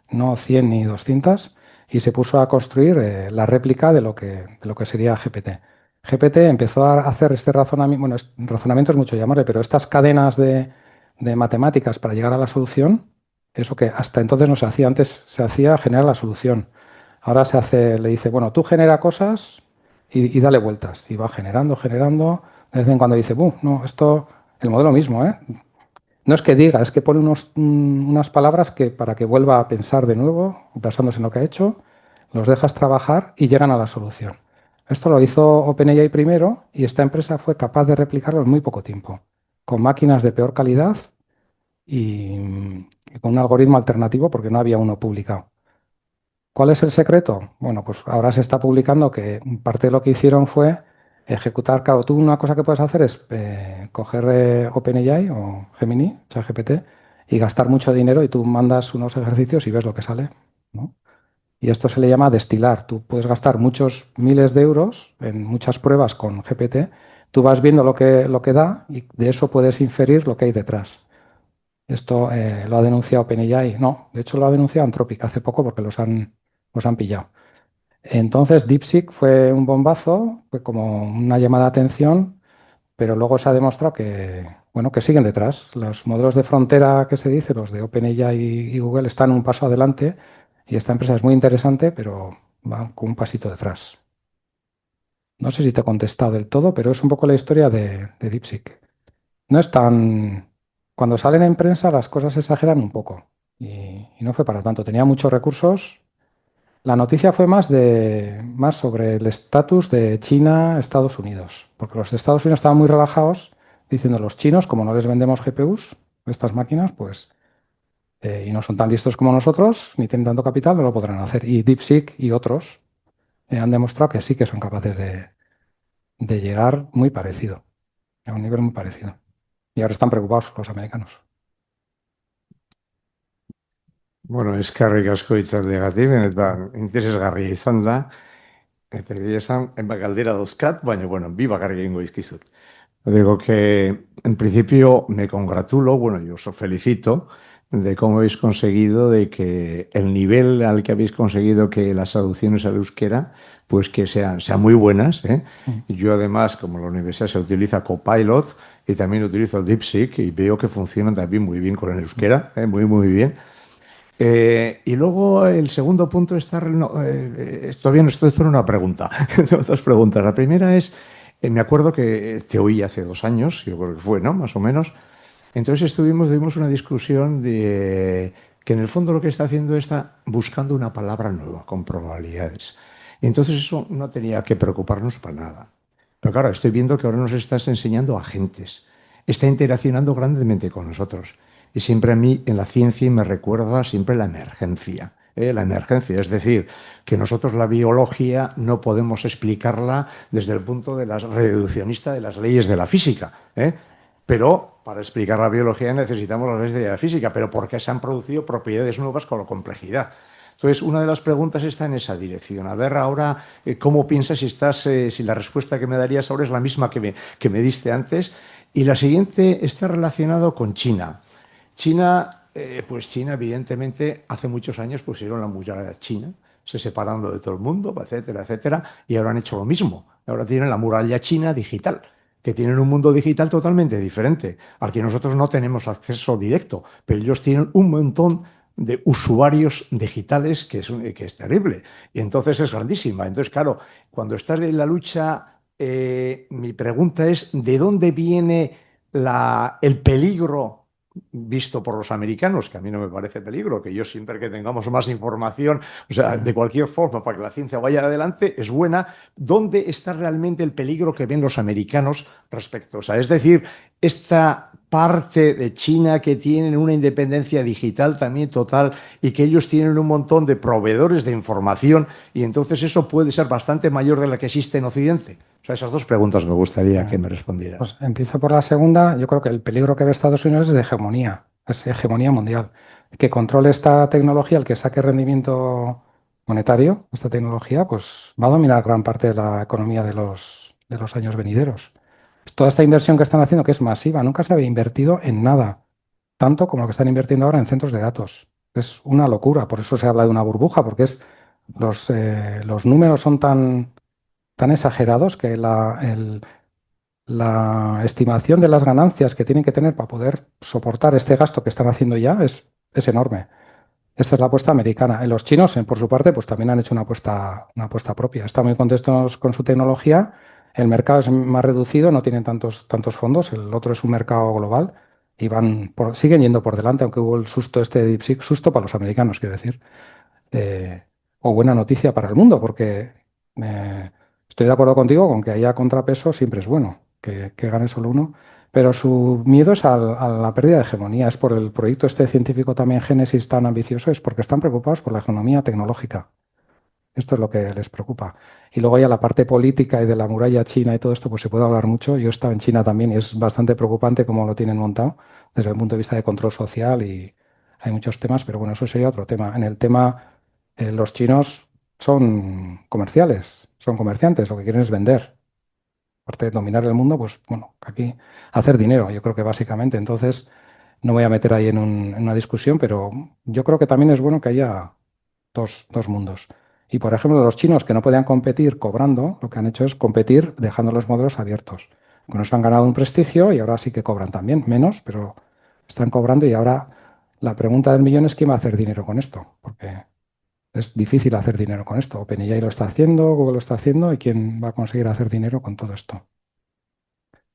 [SPEAKER 3] no 100 ni 200, y se puso a construir la réplica de lo que sería GPT. GPT empezó a hacer este razonamiento, bueno, razonamiento es mucho llamarle, pero estas cadenas de matemáticas para llegar a la solución, eso que hasta entonces no se hacía, antes se hacía generar la solución. Ahora le dice, bueno, tú genera cosas y dale vueltas, y va generando, de vez en cuando dice, no, esto, el modelo mismo, ¿eh? No es que diga, es que pone unas palabras que para que vuelva a pensar de nuevo, basándose en lo que ha hecho, los dejas trabajar y llegan a la solución. Esto lo hizo OpenAI primero y esta empresa fue capaz de replicarlo en muy poco tiempo, con máquinas de peor calidad y con un algoritmo alternativo porque no había uno publicado. ¿Cuál es el secreto? Bueno, pues ahora se está publicando que parte de lo que hicieron fue ejecutar, claro, tú una cosa que puedes hacer es coger OpenAI o Gemini, ChatGPT, y gastar mucho dinero y tú mandas unos ejercicios y ves lo que sale, ¿no? Y esto se le llama destilar. Tú puedes gastar muchos miles de euros en muchas pruebas con GPT, Tú vas viendo lo que da y de eso puedes inferir lo que hay detrás. Esto lo ha denunciado OpenAI. No, de hecho lo ha denunciado Anthropic hace poco porque los han pillado. Entonces, DeepSeek fue un bombazo, fue como una llamada de atención, pero luego se ha demostrado que, bueno, que siguen detrás. Los modelos de frontera que se dice, los de OpenAI y Google, están un paso adelante y esta empresa es muy interesante, pero va con un pasito detrás. No sé si te he contestado del todo, pero es un poco la historia de DeepSeek. No es tan... Cuando salen en prensa las cosas se exageran un poco y no fue para tanto. Tenía muchos recursos. La noticia fue más sobre el estatus de China, Estados Unidos, porque los de Estados Unidos estaban muy relajados diciendo los chinos, como no les vendemos GPUs, estas máquinas, pues, y no son tan listos como nosotros, ni tienen tanto capital, no lo podrán hacer. Y DeepSeek y otros han demostrado que sí que son capaces de llegar muy parecido, a un nivel muy parecido. Y ahora están preocupados los americanos.
[SPEAKER 7] Bueno, eskerrik asko hitzaldiagatik, benetan interesgarria izan da. Eta egia esan, galdera dauzkat, baina, bueno, bi bakarrik egingo dizkizut. Digo que, en principio, me congratulo, bueno, yo os felicito de cómo habéis conseguido de que el nivel al que habéis conseguido que las traducciones al euskera, pues que sean muy buenas, ¿eh? Yo además, como la universidad se utiliza Copilot y también utilizo DeepSeek y veo que funcionan también muy bien con el euskera, muy, muy bien. Y luego el segundo punto está... todavía no, esto era una pregunta. Tengo dos preguntas. La primera es, me acuerdo que te oí hace 2 años, yo creo que fue, ¿no? Más o menos. Entonces tuvimos una discusión de que en el fondo lo que está haciendo está buscando una palabra nueva, con probabilidades. Y entonces eso no tenía que preocuparnos para nada. Pero claro, estoy viendo que ahora nos estás enseñando agentes. Está interaccionando grandemente con nosotros. Y siempre a mí en la ciencia me recuerda siempre la emergencia. La emergencia, es decir, que nosotros la biología no podemos explicarla desde el punto de la reduccionista de las leyes de la física. Pero para explicar la biología necesitamos las leyes de la física, pero porque se han producido propiedades nuevas con la complejidad. Entonces, una de las preguntas está en esa dirección. A ver ahora cómo piensas si la respuesta que me darías ahora es la misma que me diste antes. Y la siguiente está relacionado con China. China, pues China, evidentemente, hace muchos años pusieron la muralla china, se separando de todo el mundo, etcétera, etcétera, y ahora han hecho lo mismo. Ahora tienen la muralla china digital, que tienen un mundo digital totalmente diferente, al que nosotros no tenemos acceso directo, pero ellos tienen un montón de usuarios digitales que es terrible. Y entonces es grandísima. Entonces, claro, cuando estás en la lucha, mi pregunta es, ¿de dónde viene el peligro visto por los americanos, que a mí no me parece peligro, que yo siempre que tengamos más información, o sea, de cualquier forma, para que la ciencia vaya adelante, es buena? ¿Dónde está realmente el peligro que ven los americanos respecto? O sea, es decir, esta parte de China que tienen una independencia digital también total y que ellos tienen un montón de proveedores de información y entonces eso puede ser bastante mayor de la que existe en Occidente. O sea, esas dos preguntas me gustaría que me respondieras.
[SPEAKER 3] Pues empiezo por la segunda. Yo creo que el peligro que ve Estados Unidos es de hegemonía, es hegemonía mundial. Que controle esta tecnología, el que saque rendimiento monetario, esta tecnología, pues va a dominar gran parte de la economía de los años venideros. Toda esta inversión que están haciendo, que es masiva, nunca se había invertido en nada, tanto como lo que están invirtiendo ahora en centros de datos. Es una locura, por eso se habla de una burbuja, porque los números son tan exagerados que la estimación de las ganancias que tienen que tener para poder soportar este gasto que están haciendo ya es enorme. Esta es la apuesta americana. En los chinos, por su parte, pues también han hecho una apuesta propia. Están muy contentos con su tecnología. El mercado es más reducido, no tienen tantos fondos. El otro es un mercado global y siguen yendo por delante, aunque hubo el susto este de DeepSeek, susto para los americanos, quiero decir. O buena noticia para el mundo, porque estoy de acuerdo contigo con que haya contrapeso siempre es bueno, que gane solo uno, pero su miedo es a la pérdida de hegemonía, es por el proyecto este científico también Génesis tan ambicioso, es porque están preocupados por la economía tecnológica. Esto es lo que les preocupa. Y luego ya la parte política y de la muralla china y todo esto, pues se puede hablar mucho. Yo he estado en China también y es bastante preocupante cómo lo tienen montado desde el punto de vista de control social y hay muchos temas, pero bueno, eso sería otro tema. En el tema, los chinos son comerciales, son comerciantes, lo que quieren es vender. aparte de dominar el mundo, pues bueno, aquí hacer dinero, yo creo que básicamente. Entonces, no me voy a meter ahí en una discusión, pero yo creo que también es bueno que haya dos mundos. Y por ejemplo, los chinos que no podían competir cobrando, lo que han hecho es competir dejando los modelos abiertos. Con eso han ganado un prestigio y ahora sí que cobran también, menos, pero están cobrando y ahora la pregunta del millón es quién va a hacer dinero con esto, porque es difícil hacer dinero con esto. OpenAI lo está haciendo, Google lo está haciendo y quién va a conseguir hacer dinero con todo esto.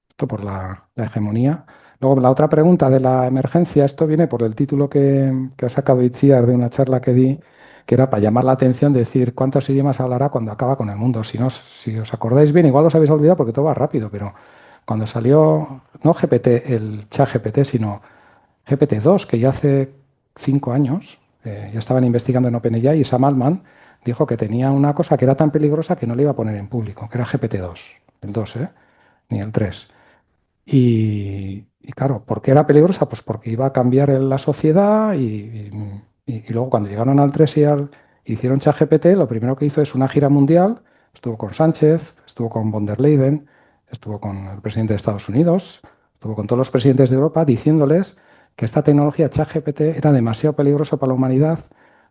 [SPEAKER 3] Esto por la hegemonía. Luego, la otra pregunta de la emergencia, esto viene por el título que ha sacado Itziar de una charla que di, que era para llamar la atención, decir cuántos idiomas hablará cuando acaba con el mundo. Si no, si os acordáis bien, igual os habéis olvidado porque todo va rápido, pero cuando salió, no GPT, el chat GPT, sino GPT-2, que ya hace 5 años, ya estaban investigando en OpenAI y Sam Altman dijo que tenía una cosa que era tan peligrosa que no le iba a poner en público, que era GPT-2, el 2, ni el 3. Y claro, ¿por qué era peligrosa? Pues porque iba a cambiar la sociedad y luego cuando llegaron al 3 hicieron ChatGPT, lo primero que hizo es una gira mundial, estuvo con Sánchez, estuvo con von der Leyen, estuvo con el presidente de Estados Unidos, estuvo con todos los presidentes de Europa diciéndoles que esta tecnología ChatGPT era demasiado peligroso para la humanidad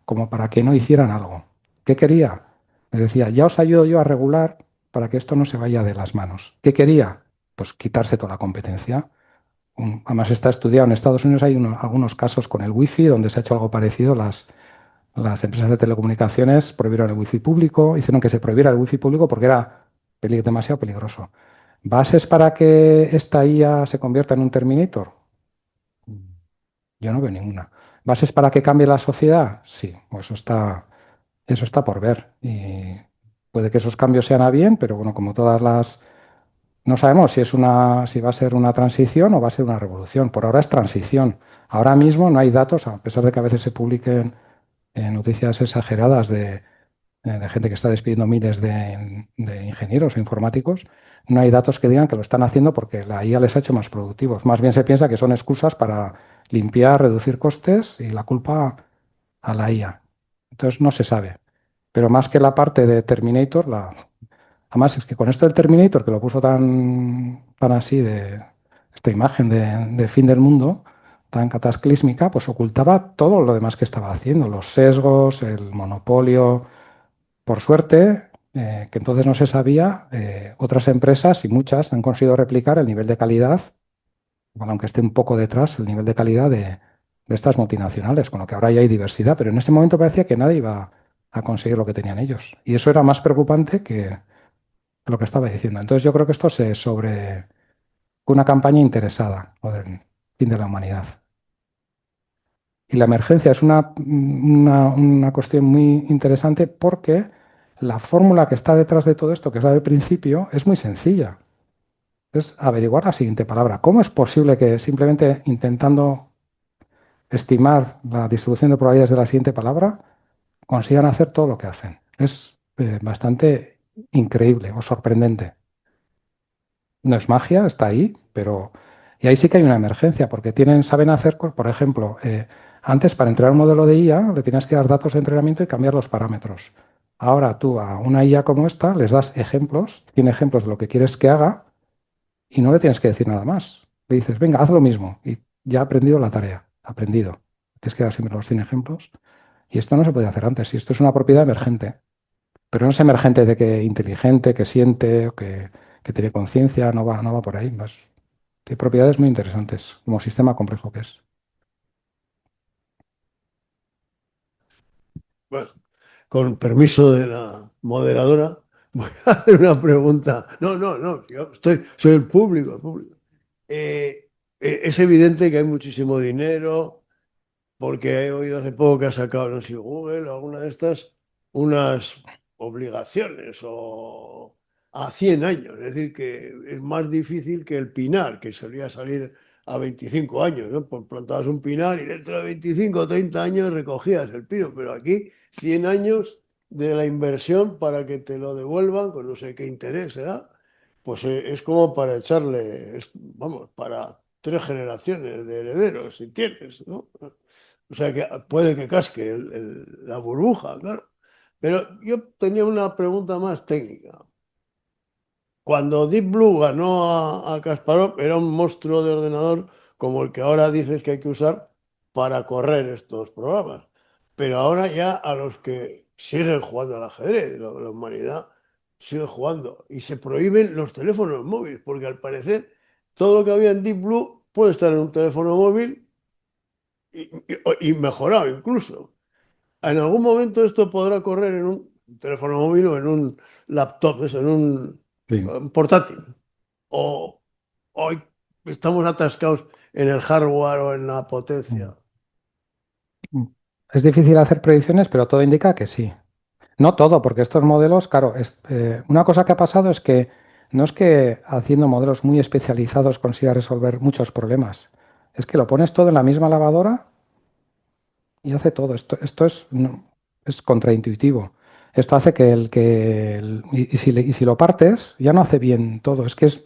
[SPEAKER 3] como para que no hicieran algo. ¿Qué quería? Le decía, ya os ayudo yo a regular para que esto no se vaya de las manos. ¿Qué quería? Pues quitarse toda la competencia. Además está estudiado en Estados Unidos, hay algunos casos con el wifi donde se ha hecho algo parecido. Las empresas de telecomunicaciones prohibieron el wifi público, hicieron que se prohibiera el wifi público porque era demasiado peligroso. ¿Bases para que esta IA se convierta en un Terminator? Yo no veo ninguna. ¿Bases para que cambie la sociedad? Sí, pues eso está por ver. Y puede que esos cambios sean a bien, pero bueno, como todas las no sabemos si va a ser una transición o va a ser una revolución. Por ahora es transición. Ahora mismo no hay datos, a pesar de que a veces se publiquen noticias exageradas de gente que está despidiendo miles de ingenieros o informáticos, no hay datos que digan que lo están haciendo porque la IA les ha hecho más productivos. Más bien se piensa que son excusas para limpiar, reducir costes y la culpa a la IA. Entonces no se sabe. Pero más que la parte de Terminator, además, es que con esto del Terminator, que lo puso tan así, de esta imagen de fin del mundo, tan cataclísmica, pues ocultaba todo lo demás que estaba haciendo, los sesgos, el monopolio. Por suerte, que entonces no se sabía, otras empresas y muchas han conseguido replicar el nivel de calidad, bueno, aunque esté un poco detrás, el nivel de calidad de estas multinacionales, con lo que ahora ya hay diversidad, pero en ese momento parecía que nadie iba a conseguir lo que tenían ellos. Y eso era más preocupante que lo que estaba diciendo. Entonces yo creo que esto se sobre una campaña interesada, lo del fin de la humanidad. Y la emergencia es una cuestión muy interesante porque la fórmula que está detrás de todo esto, que es la del principio, es muy sencilla. Es averiguar la siguiente palabra. ¿Cómo es posible que simplemente intentando estimar la distribución de probabilidades de la siguiente palabra consigan hacer todo lo que hacen? Es bastante increíble o sorprendente. No es magia, está ahí, pero... Y ahí sí que hay una emergencia, porque saben hacer, por ejemplo, antes para entrenar un modelo de IA le tienes que dar datos de entrenamiento y cambiar los parámetros. Ahora tú a una IA como esta les das ejemplos, tiene ejemplos de lo que quieres que haga y no le tienes que decir nada más. Le dices, venga, haz lo mismo y ya ha aprendido la tarea, aprendido. Tienes que dar siempre los 100 ejemplos. Y esto no se podía hacer antes, y esto es una propiedad emergente. Pero no es emergente de que inteligente, que siente, o que tiene conciencia, no va por ahí. Tiene propiedades muy interesantes, como sistema complejo que es.
[SPEAKER 1] Bueno, con permiso de la moderadora, voy a hacer una pregunta. No, no, no, soy el público, el público. Es evidente que hay muchísimo dinero, porque he oído hace poco que ha sacado, no sé si Google o alguna de estas, unas obligaciones o a 100 años. Es decir, que es más difícil que el pinar, que solía salir a 25 años, ¿no? Pues plantabas un pinar y dentro de 25 o 30 años recogías el pino, pero aquí 100 años de la inversión para que te lo devuelvan, con no sé qué interés será, pues es como para echarle, vamos, para 3 generaciones de herederos, si tienes, ¿no? O sea que puede que casque la burbuja, claro. Pero yo tenía una pregunta más técnica. cuando Deep Blue ganó a Kasparov, era un monstruo de ordenador como el que ahora dices que hay que usar para correr estos programas. Pero ahora ya a los que siguen jugando al ajedrez, la humanidad sigue jugando. Y se prohíben los teléfonos móviles, porque al parecer todo lo que había en Deep Blue puede estar en un teléfono móvil y mejorado incluso. En algún momento esto podrá correr en un teléfono móvil o en un laptop, eso, en
[SPEAKER 3] Sí.
[SPEAKER 1] un portátil. O hoy estamos atascados en el hardware o en la potencia.
[SPEAKER 3] Es difícil hacer predicciones, pero todo indica que sí. No todo, porque estos modelos, claro, una cosa que ha pasado es que no es que haciendo modelos muy especializados consiga resolver muchos problemas. Es que lo pones todo en la misma lavadora y hace todo. Esto es, es contraintuitivo. Esto hace y si lo partes, ya no hace bien todo. Es que es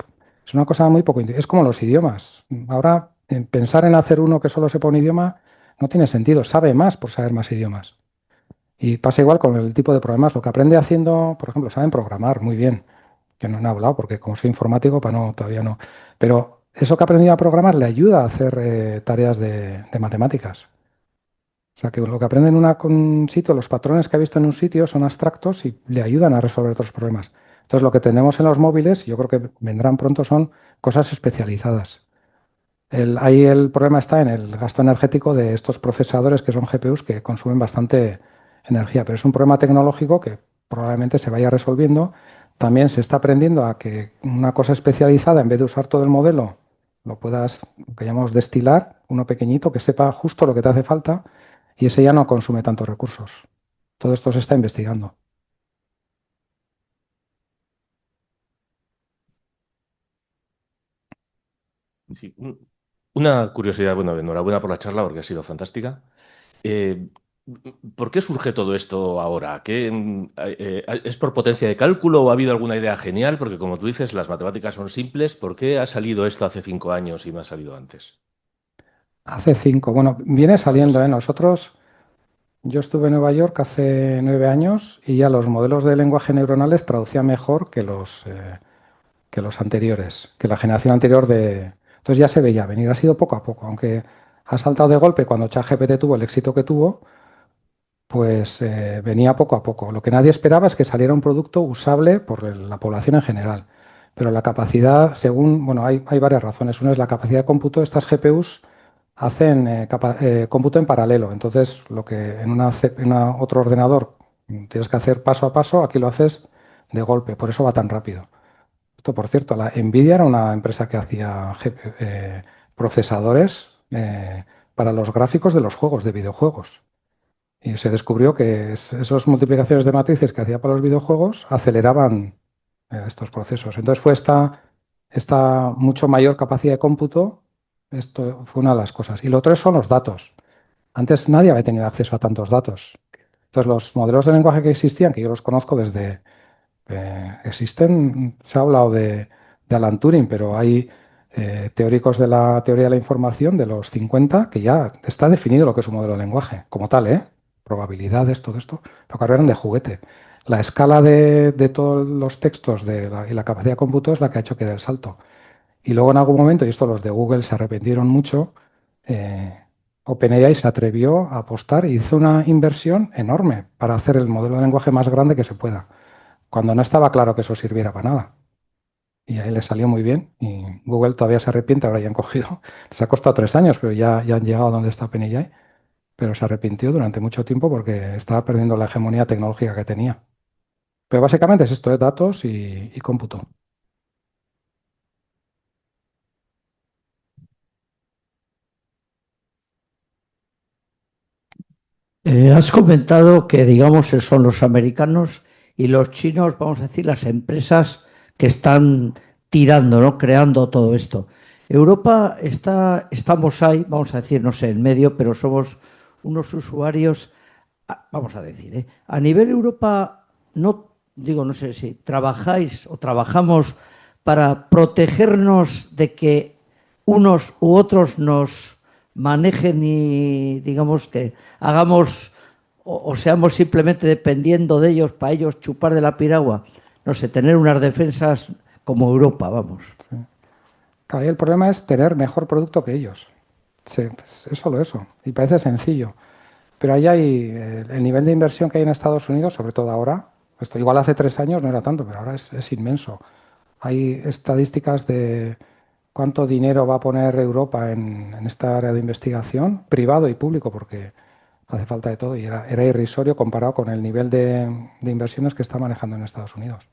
[SPEAKER 3] una cosa muy poco intuitiva. Es como los idiomas. Ahora, pensar en hacer uno que solo sepa un idioma no tiene sentido. Sabe más por saber más idiomas. Y pasa igual con el tipo de programas. Lo que aprende haciendo, por ejemplo, saben programar muy bien. Que no he hablado porque como soy informático, pues no, todavía no. Pero eso que ha aprendido a programar le ayuda a hacer tareas de matemáticas. O sea, que lo que aprende en un sitio, los patrones que ha visto en un sitio son abstractos y le ayudan a resolver otros problemas. Entonces, lo que tenemos en los móviles, yo creo que vendrán pronto, son cosas especializadas. Ahí el problema está en el gasto energético de estos procesadores que son GPUs que consumen bastante energía, pero es un problema tecnológico que probablemente se vaya resolviendo. También se está aprendiendo a que una cosa especializada, en vez de usar todo el modelo, lo puedas, lo que llamamos destilar, uno pequeñito que sepa justo lo que te hace falta y ese ya no consume tantos recursos. Todo esto se está investigando.
[SPEAKER 8] Sí, una curiosidad, bueno, enhorabuena por la charla porque ha sido fantástica. Eh, ¿Por qué surge todo esto ahora? ¿Es por potencia de cálculo o ha habido alguna idea genial? Porque como tú dices, las matemáticas son simples. ¿Por qué ha salido esto hace 5 años y no ha salido antes?
[SPEAKER 3] Hace 5, bueno, viene saliendo,
[SPEAKER 8] Curioso.
[SPEAKER 3] Nosotros, yo estuve en Nueva York hace 9 años y ya los modelos de lenguaje neuronales traducían mejor que los anteriores, que la generación anterior de... Entonces ya se veía venir, ha sido poco a poco, aunque ha saltado de golpe cuando ChatGPT tuvo el éxito que tuvo, pues venía poco a poco. Lo que nadie esperaba es que saliera un producto usable por la población en general. Pero la capacidad, según, bueno, hay varias razones. Una es la capacidad de cómputo. Estas GPUs hacen cómputo en paralelo. Entonces, lo que en otro ordenador tienes que hacer paso a paso, aquí lo haces de golpe. Por eso va tan rápido. Esto, por cierto, la Nvidia era una empresa que hacía procesadores para los gráficos de los juegos, de videojuegos. Y se descubrió que esas multiplicaciones de matrices que hacía para los videojuegos aceleraban estos procesos. Entonces fue esta mucho mayor capacidad de cómputo. Esto fue una de las cosas. Y lo otro son los datos. Antes nadie había tenido acceso a tantos datos. Entonces los modelos de lenguaje que existían, que yo los conozco desde... se ha hablado de Alan Turing, pero hay teóricos de la teoría de la información de los 50 que ya está definido lo que es un modelo de lenguaje, como tal, probabilidades, todo esto, pero claro, eran de juguete. La escala de todos los textos y la capacidad de cómputo es la que ha hecho que dé el salto. Y luego en algún momento, y esto los de Google se arrepintieron mucho, OpenAI se atrevió a apostar y hizo una inversión enorme para hacer el modelo de lenguaje más grande que se pueda, cuando no estaba claro que eso sirviera para nada. Y ahí le salió muy bien y Google todavía se arrepiente, ahora ya han cogido, les ha costado 3 años, pero ya han llegado a donde está OpenAI, pero se arrepintió durante mucho tiempo porque estaba perdiendo la hegemonía tecnológica que tenía. Pero básicamente es esto, datos y cómputo.
[SPEAKER 9] Has comentado que, digamos, son los americanos y los chinos, vamos a decir, las empresas que están tirando, ¿no? Creando todo esto. Europa estamos ahí, vamos a decir, no sé, en medio, pero somos unos usuarios, vamos a decir, a nivel Europa, no digo, no sé si trabajáis o trabajamos para protegernos de que unos u otros nos manejen y digamos que hagamos o seamos simplemente dependiendo de ellos para ellos chupar de la piragua, no sé, tener unas defensas como Europa, vamos.
[SPEAKER 3] Sí. Claro, y el problema es tener mejor producto que ellos. Sí, es solo eso. Y parece sencillo. Pero ahí hay el nivel de inversión que hay en Estados Unidos, sobre todo ahora. Esto igual hace 3 años no era tanto, pero ahora es inmenso. Hay estadísticas de cuánto dinero va a poner Europa en esta área de investigación, privado y público, porque hace falta de todo y era irrisorio comparado con el nivel de inversiones que está manejando en Estados Unidos.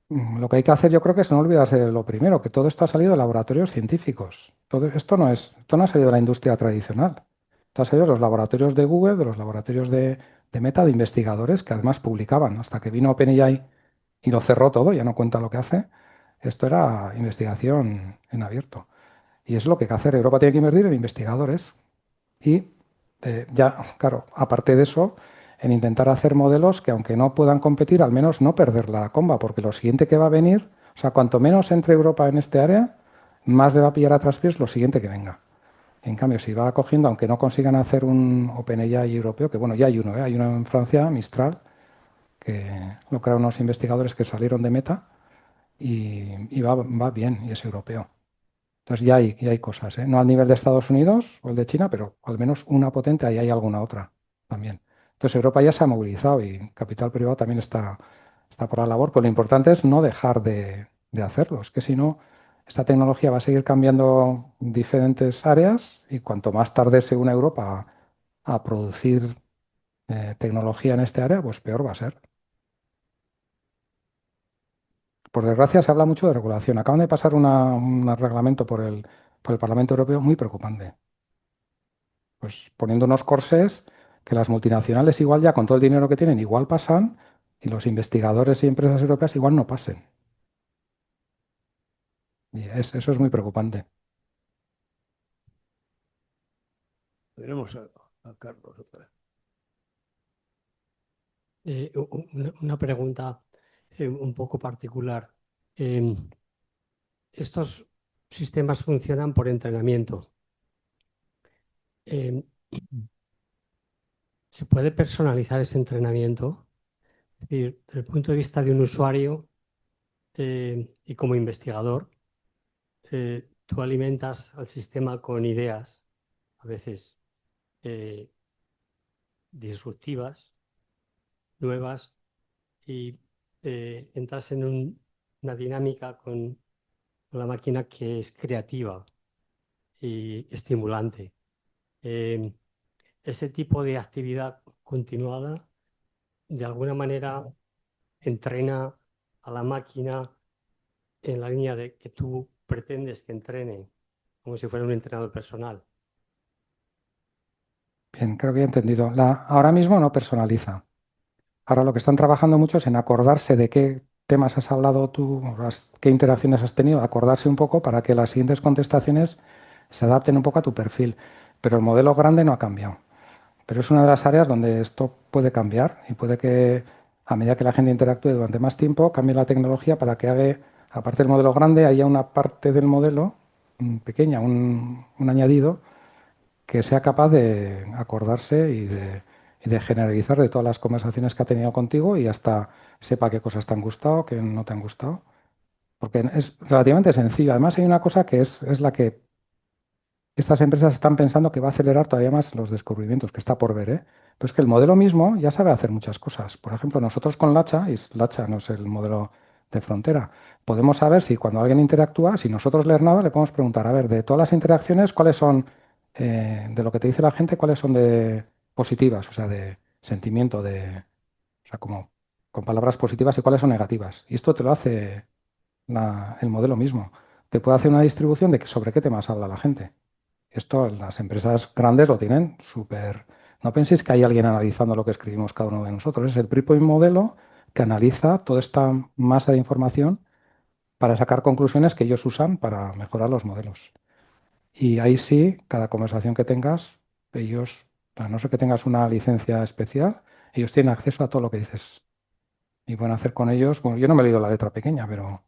[SPEAKER 3] Lo que hay que hacer yo creo que es no olvidarse de lo primero, que todo esto ha salido de laboratorios científicos. Todo esto no ha salido de la industria tradicional. Esto ha salido de los laboratorios de Google, de los laboratorios de Meta, de investigadores que además publicaban. Hasta que vino OpenAI y lo cerró todo, ya no cuenta lo que hace. Esto era investigación en abierto. Y es lo que hay que hacer. Europa tiene que invertir en investigadores y ya, claro, aparte de eso, en intentar hacer modelos que aunque no puedan competir, al menos no perder la comba, porque lo siguiente que va a venir, o sea, cuanto menos entre Europa en este área, más le va a pillar a traspiés lo siguiente que venga. En cambio, si va cogiendo, aunque no consigan hacer un OpenAI europeo, que bueno, ya hay uno en Francia, Mistral, que lo crearon unos investigadores que salieron de Meta y va bien, y es europeo. Entonces ya hay cosas, ¿eh? No al nivel de Estados Unidos o el de China, pero al menos una potente, ahí hay alguna otra también. Entonces Europa ya se ha movilizado y capital privado también está por la labor, pero lo importante es no dejar de hacerlo. Es que si no, esta tecnología va a seguir cambiando diferentes áreas y cuanto más tarde se une Europa a producir tecnología en este área, pues peor va a ser. Por desgracia, se habla mucho de regulación. Acaban de pasar un reglamento por el Parlamento Europeo muy preocupante. Pues poniendo unos corsés que las multinacionales igual ya con todo el dinero que tienen igual pasan y los investigadores y empresas europeas igual no pasen. Y eso es muy preocupante.
[SPEAKER 1] Tenemos a Carlos otra vez.
[SPEAKER 4] Una pregunta un poco particular. Estos sistemas funcionan por entrenamiento. ¿Se puede personalizar ese entrenamiento? Es decir, desde el punto de vista de un usuario y como investigador, tú alimentas al sistema con ideas, a veces disruptivas, nuevas, y entras en una dinámica con la máquina que es creativa y estimulante. Ese tipo de actividad continuada, de alguna manera, entrena a la máquina en la línea de que tú pretendes que entrene, como si fuera un entrenador personal.
[SPEAKER 3] Bien, creo que he entendido. Ahora mismo no personaliza. Ahora lo que están trabajando mucho es en acordarse de qué temas has hablado tú, qué interacciones has tenido, acordarse un poco para que las siguientes contestaciones se adapten un poco a tu perfil. Pero el modelo grande no ha cambiado. Pero es una de las áreas donde esto puede cambiar y puede que a medida que la gente interactúe durante más tiempo, cambie la tecnología para que haga, aparte del modelo grande, haya una parte del modelo pequeña, un añadido que sea capaz de acordarse y de generalizar de todas las conversaciones que ha tenido contigo y hasta sepa qué cosas te han gustado, qué no te han gustado. Porque es relativamente sencillo. Además, hay una cosa que es la que estas empresas están pensando que va a acelerar todavía más los descubrimientos, que está por ver, ¿eh? Pero es que el modelo mismo ya sabe hacer muchas cosas. Por ejemplo, nosotros con Lacha, y Lacha no es el modelo de frontera, podemos saber si cuando alguien interactúa, si nosotros leer nada, le podemos preguntar, a ver, de todas las interacciones, ¿cuáles son, de lo que te dice la gente, cuáles son de positivas, o sea, de sentimiento, o sea, como con palabras positivas y cuáles son negativas? Y esto te lo hace el modelo mismo. Te puede hacer una distribución de sobre qué temas habla la gente. Esto las empresas grandes lo tienen súper. No penséis que hay alguien analizando lo que escribimos cada uno de nosotros. Es el propio modelo que analiza toda esta masa de información para sacar conclusiones que ellos usan para mejorar los modelos. Y ahí sí, cada conversación que tengas, ellos, a no ser que tengas una licencia especial, ellos tienen acceso a todo lo que dices. Y pueden hacer con ellos. Bueno, yo no me he leído la letra pequeña, pero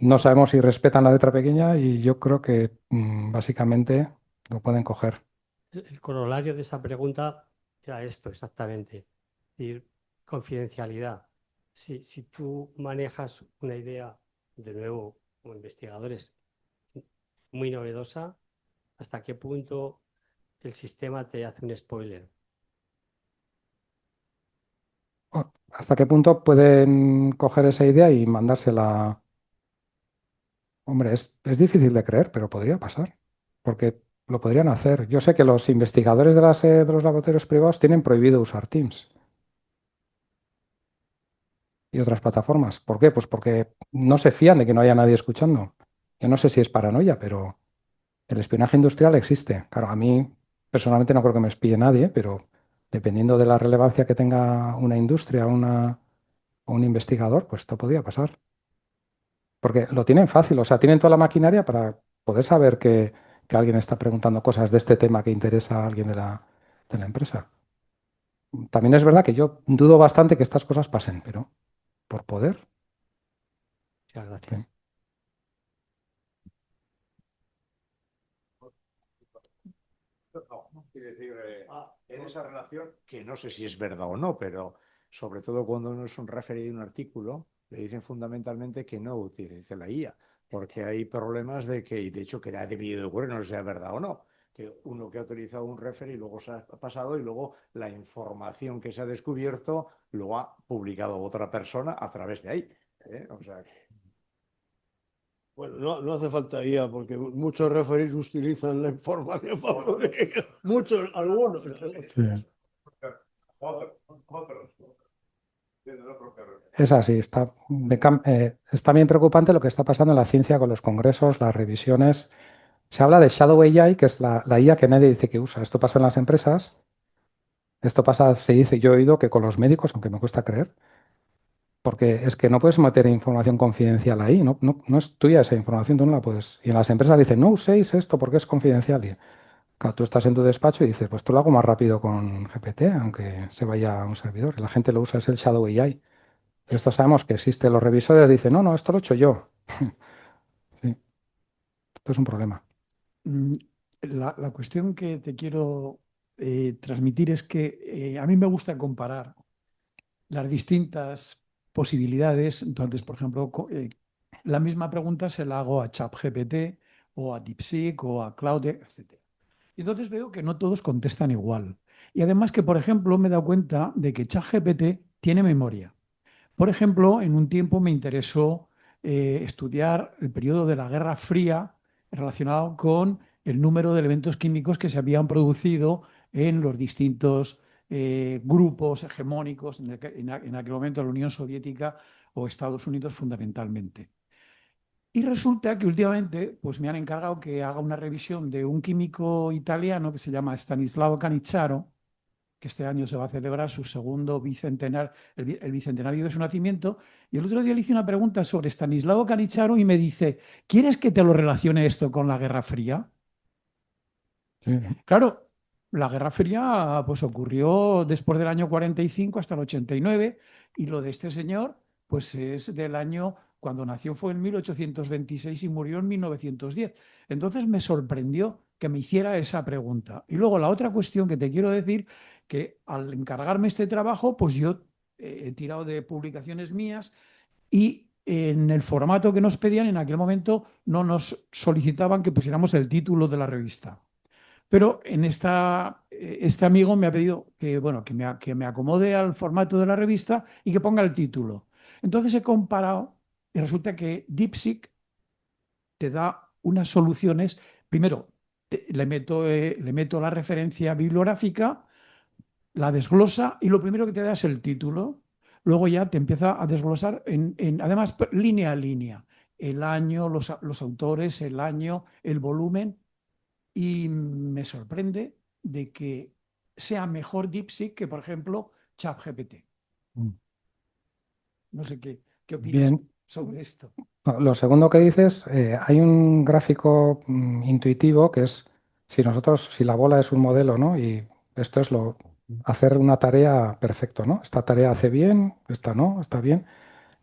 [SPEAKER 3] no sabemos si respetan la letra pequeña y yo creo que básicamente lo pueden coger.
[SPEAKER 4] El corolario de esa pregunta era esto exactamente, es decir, confidencialidad. Si tú manejas una idea, de nuevo, como investigadores, muy novedosa, ¿hasta qué punto el sistema te hace un spoiler?
[SPEAKER 3] ¿Hasta qué punto pueden coger esa idea y mandársela? Hombre, es difícil de creer, pero podría pasar, porque lo podrían hacer. Yo sé que los investigadores de los laboratorios privados tienen prohibido usar Teams y otras plataformas. ¿Por qué? Pues porque no se fían de que no haya nadie escuchando. Yo no sé si es paranoia, pero el espionaje industrial existe. Claro, a mí personalmente no creo que me espíe nadie, pero dependiendo de la relevancia que tenga una industria o un investigador, pues esto podría pasar. Porque lo tienen fácil, o sea, tienen toda la maquinaria para poder saber que alguien está preguntando cosas de este tema que interesa a alguien de la empresa. También es verdad que yo dudo bastante que estas cosas pasen, pero por poder.
[SPEAKER 4] Muchas gracias.
[SPEAKER 3] Sí.
[SPEAKER 7] No, quiero decir, en esa relación, que no sé si es verdad o no, pero sobre todo cuando uno es un referee de un artículo, le dicen fundamentalmente que no utilice la IA, porque hay problemas de que, y de hecho que ha debido de ocurrir, no sé si es verdad o no, que uno que ha utilizado un referee luego se ha pasado y luego la información que se ha descubierto lo ha publicado otra persona a través de ahí. O sea,
[SPEAKER 1] Bueno, no hace falta IA porque muchos referees utilizan la información favorita. Muchos, algunos.
[SPEAKER 3] Es así, es también preocupante lo que está pasando en la ciencia con los congresos, las revisiones. Se habla de Shadow AI, que es la IA que nadie dice que usa. Esto pasa en las empresas. Esto pasa, se dice, yo he oído que con los médicos, aunque me cuesta creer, porque es que no puedes meter información confidencial ahí, no es tuya esa información, tú no la puedes. Y en las empresas dicen, no uséis esto porque es confidencial. Y claro, tú estás en tu despacho y dices, pues tú lo hago más rápido con GPT, aunque se vaya a un servidor. Y la gente lo usa, es el Shadow AI. Y esto sabemos que existe. Los revisores dicen, no, esto lo he hecho yo. Sí, esto es un problema.
[SPEAKER 5] Mm, La cuestión que te quiero transmitir es que a mí me gusta comparar las distintas posibilidades. Entonces, por ejemplo, la misma pregunta se la hago a ChatGPT o a DeepSeek o a Claude, etc. Y entonces veo que no todos contestan igual. Y además que, por ejemplo, me he dado cuenta de que ChatGPT tiene memoria. Por ejemplo, en un tiempo me interesó estudiar el periodo de la Guerra Fría relacionado con el número de elementos químicos que se habían producido en los distintos grupos hegemónicos en aquel momento la Unión Soviética o Estados Unidos fundamentalmente. Y resulta que últimamente pues, me han encargado que haga una revisión de un químico italiano que se llama Stanislao Canizzaro, que este año se va a celebrar su segundo bicentenario, el bicentenario de su nacimiento. Y el otro día le hice una pregunta sobre Stanislao Canizzaro y me dice, ¿quieres que te lo relacione esto con la Guerra Fría?
[SPEAKER 3] Sí.
[SPEAKER 5] Claro, la Guerra Fría pues ocurrió después del año 45 hasta el 89 y lo de este señor pues es del año, cuando nació fue en 1826 y murió en 1910. Entonces me sorprendió que me hiciera esa pregunta. Y luego la otra cuestión que te quiero decir, que al encargarme este trabajo, pues yo he tirado de publicaciones mías y en el formato que nos pedían en aquel momento no nos solicitaban que pusiéramos el título de la revista. Pero este amigo me ha pedido que, bueno, que me acomode al formato de la revista y que ponga el título. Entonces he comparado y resulta que DeepSeek te da unas soluciones. Primero, le meto la referencia bibliográfica, la desglosa y lo primero que te da es el título. Luego ya te empieza a desglosar, además, línea a línea. El año, los autores, el año, el volumen. Y me sorprende de que sea mejor DeepSeek que, por ejemplo, ChatGPT.
[SPEAKER 3] Mm.
[SPEAKER 5] No sé qué opinas
[SPEAKER 3] Bien.
[SPEAKER 5] sobre esto.
[SPEAKER 3] No, lo segundo que dices, hay un gráfico intuitivo que es, si la bola es un modelo, ¿no? Y esto es hacer una tarea perfecto, ¿no? Esta tarea hace bien, esta no, está bien.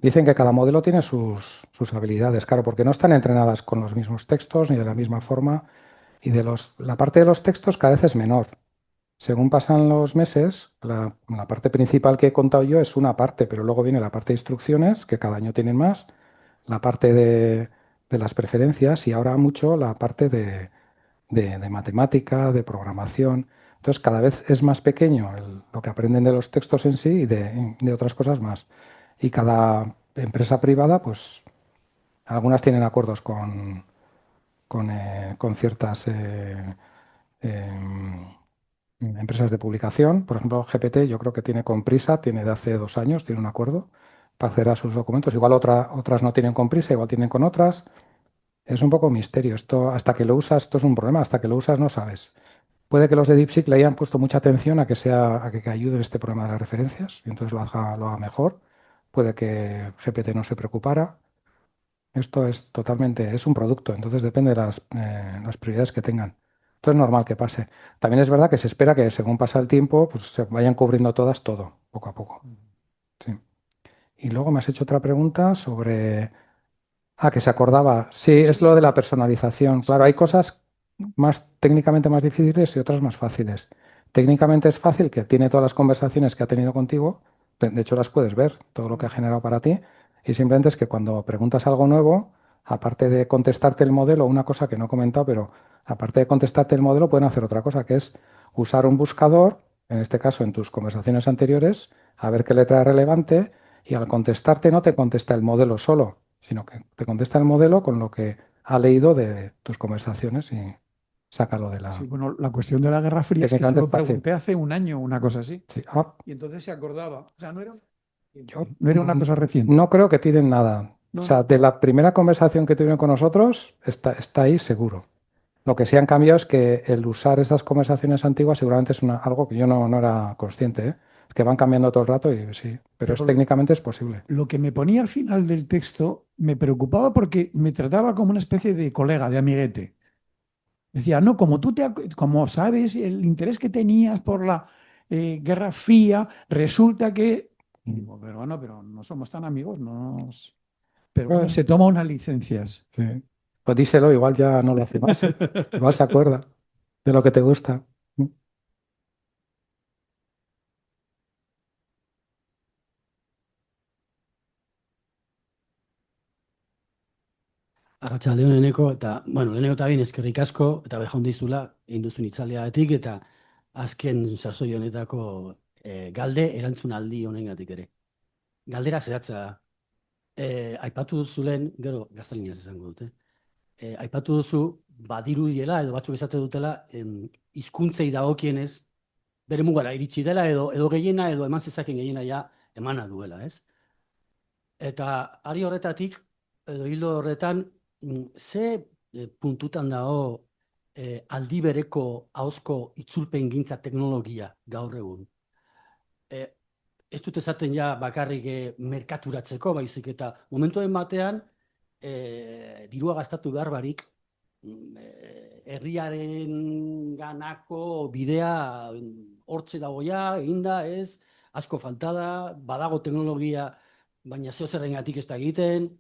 [SPEAKER 3] Dicen que cada modelo tiene sus habilidades, claro, porque no están entrenadas con los mismos textos ni de la misma forma. Y la parte de los textos cada vez es menor. Según pasan los meses, la parte principal que he contado yo es una parte, pero luego viene la parte de instrucciones, que cada año tienen más, la parte de las preferencias y ahora mucho la parte de matemática, de programación. Entonces, cada vez es más pequeño lo que aprenden de los textos en sí y de otras cosas más. Y cada empresa privada, pues algunas tienen acuerdos con ciertas em, empresas de publicación. Por ejemplo, GPT, yo creo que tiene con Prisa, tiene de hace 2 años, tiene un acuerdo para acceder a sus documentos. Igual otras no tienen con Prisa, igual tienen con otras. Es un poco misterio. Esto, hasta que lo usas, esto es un problema, hasta que lo usas no sabes. Puede que los de DeepSeek le hayan puesto mucha atención a que ayude en este problema de las referencias y entonces lo haga mejor. Puede que GPT no se preocupara. Esto es totalmente, es un producto, entonces depende de las prioridades que tengan. Esto es normal que pase. También es verdad que se espera que según pasa el tiempo, pues se vayan cubriendo todas todo, poco a poco. Sí. Y luego me has hecho otra pregunta sobre... Ah, que se acordaba. Sí, es lo de la personalización. Claro, hay cosas técnicamente más difíciles y otras más fáciles. Técnicamente es fácil, que tiene todas las conversaciones que ha tenido contigo. De hecho, las puedes ver, todo lo que ha generado para ti. Y simplemente es que cuando preguntas algo nuevo, aparte de contestarte el modelo, una cosa que no he comentado, pero aparte de contestarte el modelo, pueden hacer otra cosa, que es usar un buscador, en este caso en tus conversaciones anteriores, a ver qué letra es relevante, y al contestarte no te contesta el modelo solo, sino que te contesta el modelo con lo que ha leído de tus conversaciones y sácalo de la...
[SPEAKER 5] Sí, bueno, la cuestión de la Guerra Fría es que se
[SPEAKER 3] Técnicamente
[SPEAKER 5] lo
[SPEAKER 3] es fácil.
[SPEAKER 5] pregunté hace un año, una cosa así.
[SPEAKER 3] Sí.
[SPEAKER 5] Y entonces se acordaba. O sea,
[SPEAKER 3] Yo
[SPEAKER 5] no era una cosa reciente.
[SPEAKER 3] no creo que tiren nada.
[SPEAKER 5] No,
[SPEAKER 3] O sea,
[SPEAKER 5] no.
[SPEAKER 3] de la primera conversación que tuvieron con nosotros, está ahí seguro. Lo que sí han cambiado es que el usar esas conversaciones antiguas seguramente es algo que yo no era consciente, ¿eh? Es que van cambiando todo el rato y sí, pero
[SPEAKER 5] Pero
[SPEAKER 3] técnicamente es posible.
[SPEAKER 5] lo que me ponía al final del texto me preocupaba porque me trataba como una especie de colega, de amiguete. Decía, no, como sabes el interés que tenías por la Guerra Fría, resulta que... Y digo, pero bueno, pero no somos tan amigos, no nos... Pero bueno,
[SPEAKER 3] Bueno,
[SPEAKER 5] se toma unas licencias.
[SPEAKER 3] sí. Pues díselo, igual ya no lo hace más. Igual se acuerda de lo que te gusta.
[SPEAKER 10] Arratsaldeon Eneko, eta, bueno, lehenengo eta behin eskerrik asko, eta bejaun dizula, egin duzun itzaldiagatik, eta azken sasoi honetako galde erantzunaldi honengatik ere. Galdera zehatza da. Aipatu duzulen, gero gaztelaniaz izango dute, aipatu duzu badirudiela edo batzuk esate dutela hizkuntzei dagokienez bere mugara iritsi dela edo gehiena edo eman zezaken gehiena ja emana duela, ez? Eta ari horretatik, edo hildo horretan, ze puntutan dago aldi bereko ahozko itzulpengintza teknologia gaur egun? Ez dut esaten ja bakarrik merkaturatzeko, baizik eta momentuen batean dirua gastatu behar barik, herriaren ganako bidea hortxe dagoia, eginda, ez, asko faltada, badago teknologia, baina zeo zerrengatik ez da egiten.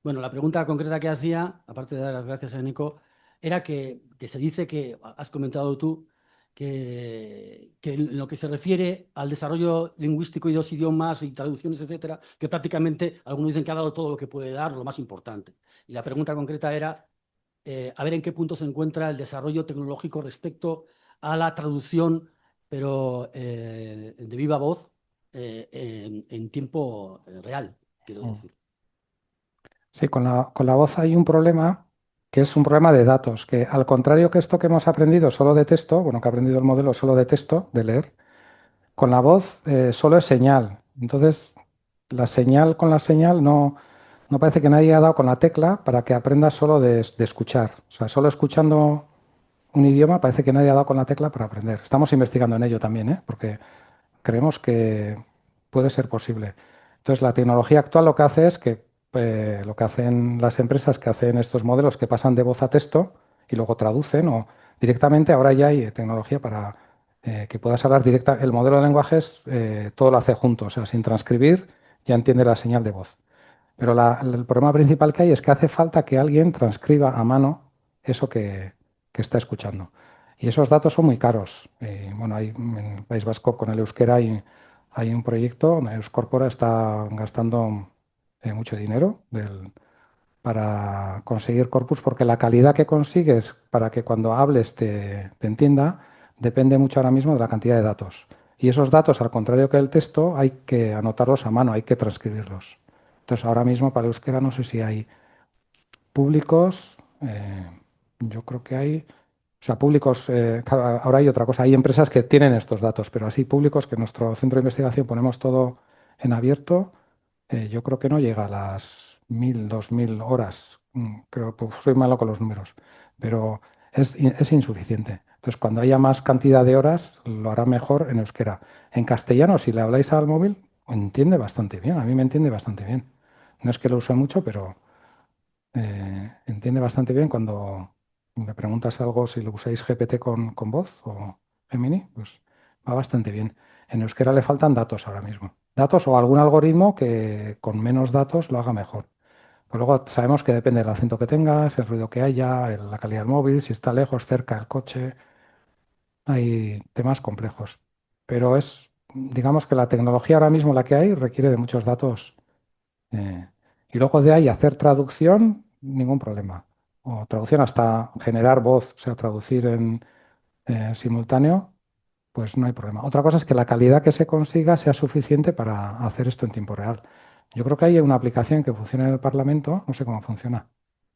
[SPEAKER 10] Bueno, la pregunta concreta que hacía, aparte de dar las gracias a Eneco, era que se dice que, has comentado tú, que en lo que se refiere al desarrollo lingüístico y de los idiomas y traducciones, etcétera, que prácticamente algunos dicen que ha dado todo lo que puede dar, lo más importante. Y la pregunta concreta era a ver en qué punto se encuentra el desarrollo tecnológico respecto a la traducción, pero de viva voz en tiempo real, quiero decir.
[SPEAKER 3] Sí, con la voz hay un problema que es un problema de datos, que al contrario que esto que hemos aprendido solo de texto, bueno, que ha aprendido el modelo solo de texto, de leer, con la voz solo es señal. Entonces, la señal con la señal no parece que nadie ha dado con la tecla para que aprenda solo de escuchar. O sea, solo escuchando un idioma parece que nadie ha dado con la tecla para aprender. Estamos investigando en ello también, ¿eh? Porque creemos que puede ser posible. Entonces, la tecnología actual lo que hace es que lo que hacen las empresas que hacen estos modelos que pasan de voz a texto y luego traducen o directamente, ahora ya hay tecnología para que puedas hablar directa. El modelo de lenguajes todo lo hace junto, o sea, sin transcribir ya entiende la señal de voz. Pero el problema principal que hay es que hace falta que alguien transcriba a mano eso que está escuchando. Y esos datos son muy caros. Bueno, en el País Vasco con el euskera hay un proyecto, Euskorpora está gastando mucho dinero para conseguir corpus, porque la calidad que consigues para que cuando hables te entienda depende mucho ahora mismo de la cantidad de datos. Y esos datos, al contrario que el texto, hay que anotarlos a mano, hay que transcribirlos. Entonces, ahora mismo para el euskera no sé si hay públicos, yo creo que hay, o sea, públicos, claro, ahora hay otra cosa, hay empresas que tienen estos datos, pero así públicos, que en nuestro centro de investigación ponemos todo en abierto, yo creo que no llega a las 1000, 2000 horas. Creo que soy malo con los números, pero es insuficiente. Entonces, cuando haya más cantidad de horas, lo hará mejor en euskera. En castellano, si le habláis al móvil, entiende bastante bien. A mí me entiende bastante bien. No es que lo use mucho, pero entiende bastante bien cuando me preguntas algo, si lo usáis GPT con voz o Gemini, pues va bastante bien. En euskera le faltan datos ahora mismo. Datos o algún algoritmo que con menos datos lo haga mejor. Pues luego sabemos que depende del acento que tengas, el ruido que haya, la calidad del móvil, si está lejos, cerca el coche. Hay temas complejos. Pero digamos que la tecnología ahora mismo la que hay requiere de muchos datos. Y luego de ahí hacer traducción, ningún problema. O traducción hasta generar voz, o sea, traducir en simultáneo, pues no hay problema. Otra cosa es que la calidad que se consiga sea suficiente para hacer esto en tiempo real. Yo creo que hay una aplicación que funciona en el Parlamento, no sé cómo funciona,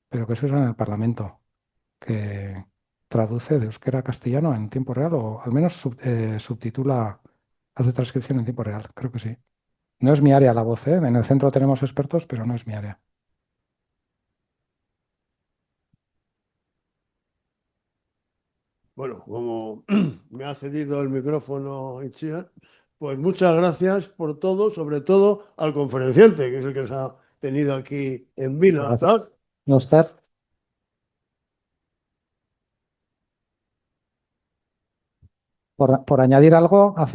[SPEAKER 3] pero que se usa en el Parlamento, que traduce de euskera a castellano en tiempo real o al menos subtitula, hace transcripción en tiempo real, creo que sí. No es mi área la voz, ¿eh? En el centro tenemos expertos, pero no es mi área.
[SPEAKER 1] Bueno, como me ha cedido el micrófono Itziar, pues muchas gracias por todo, sobre todo al conferenciante, que es el que nos ha tenido aquí en vilo.
[SPEAKER 3] Gracias. Oscar. Por añadir algo, hace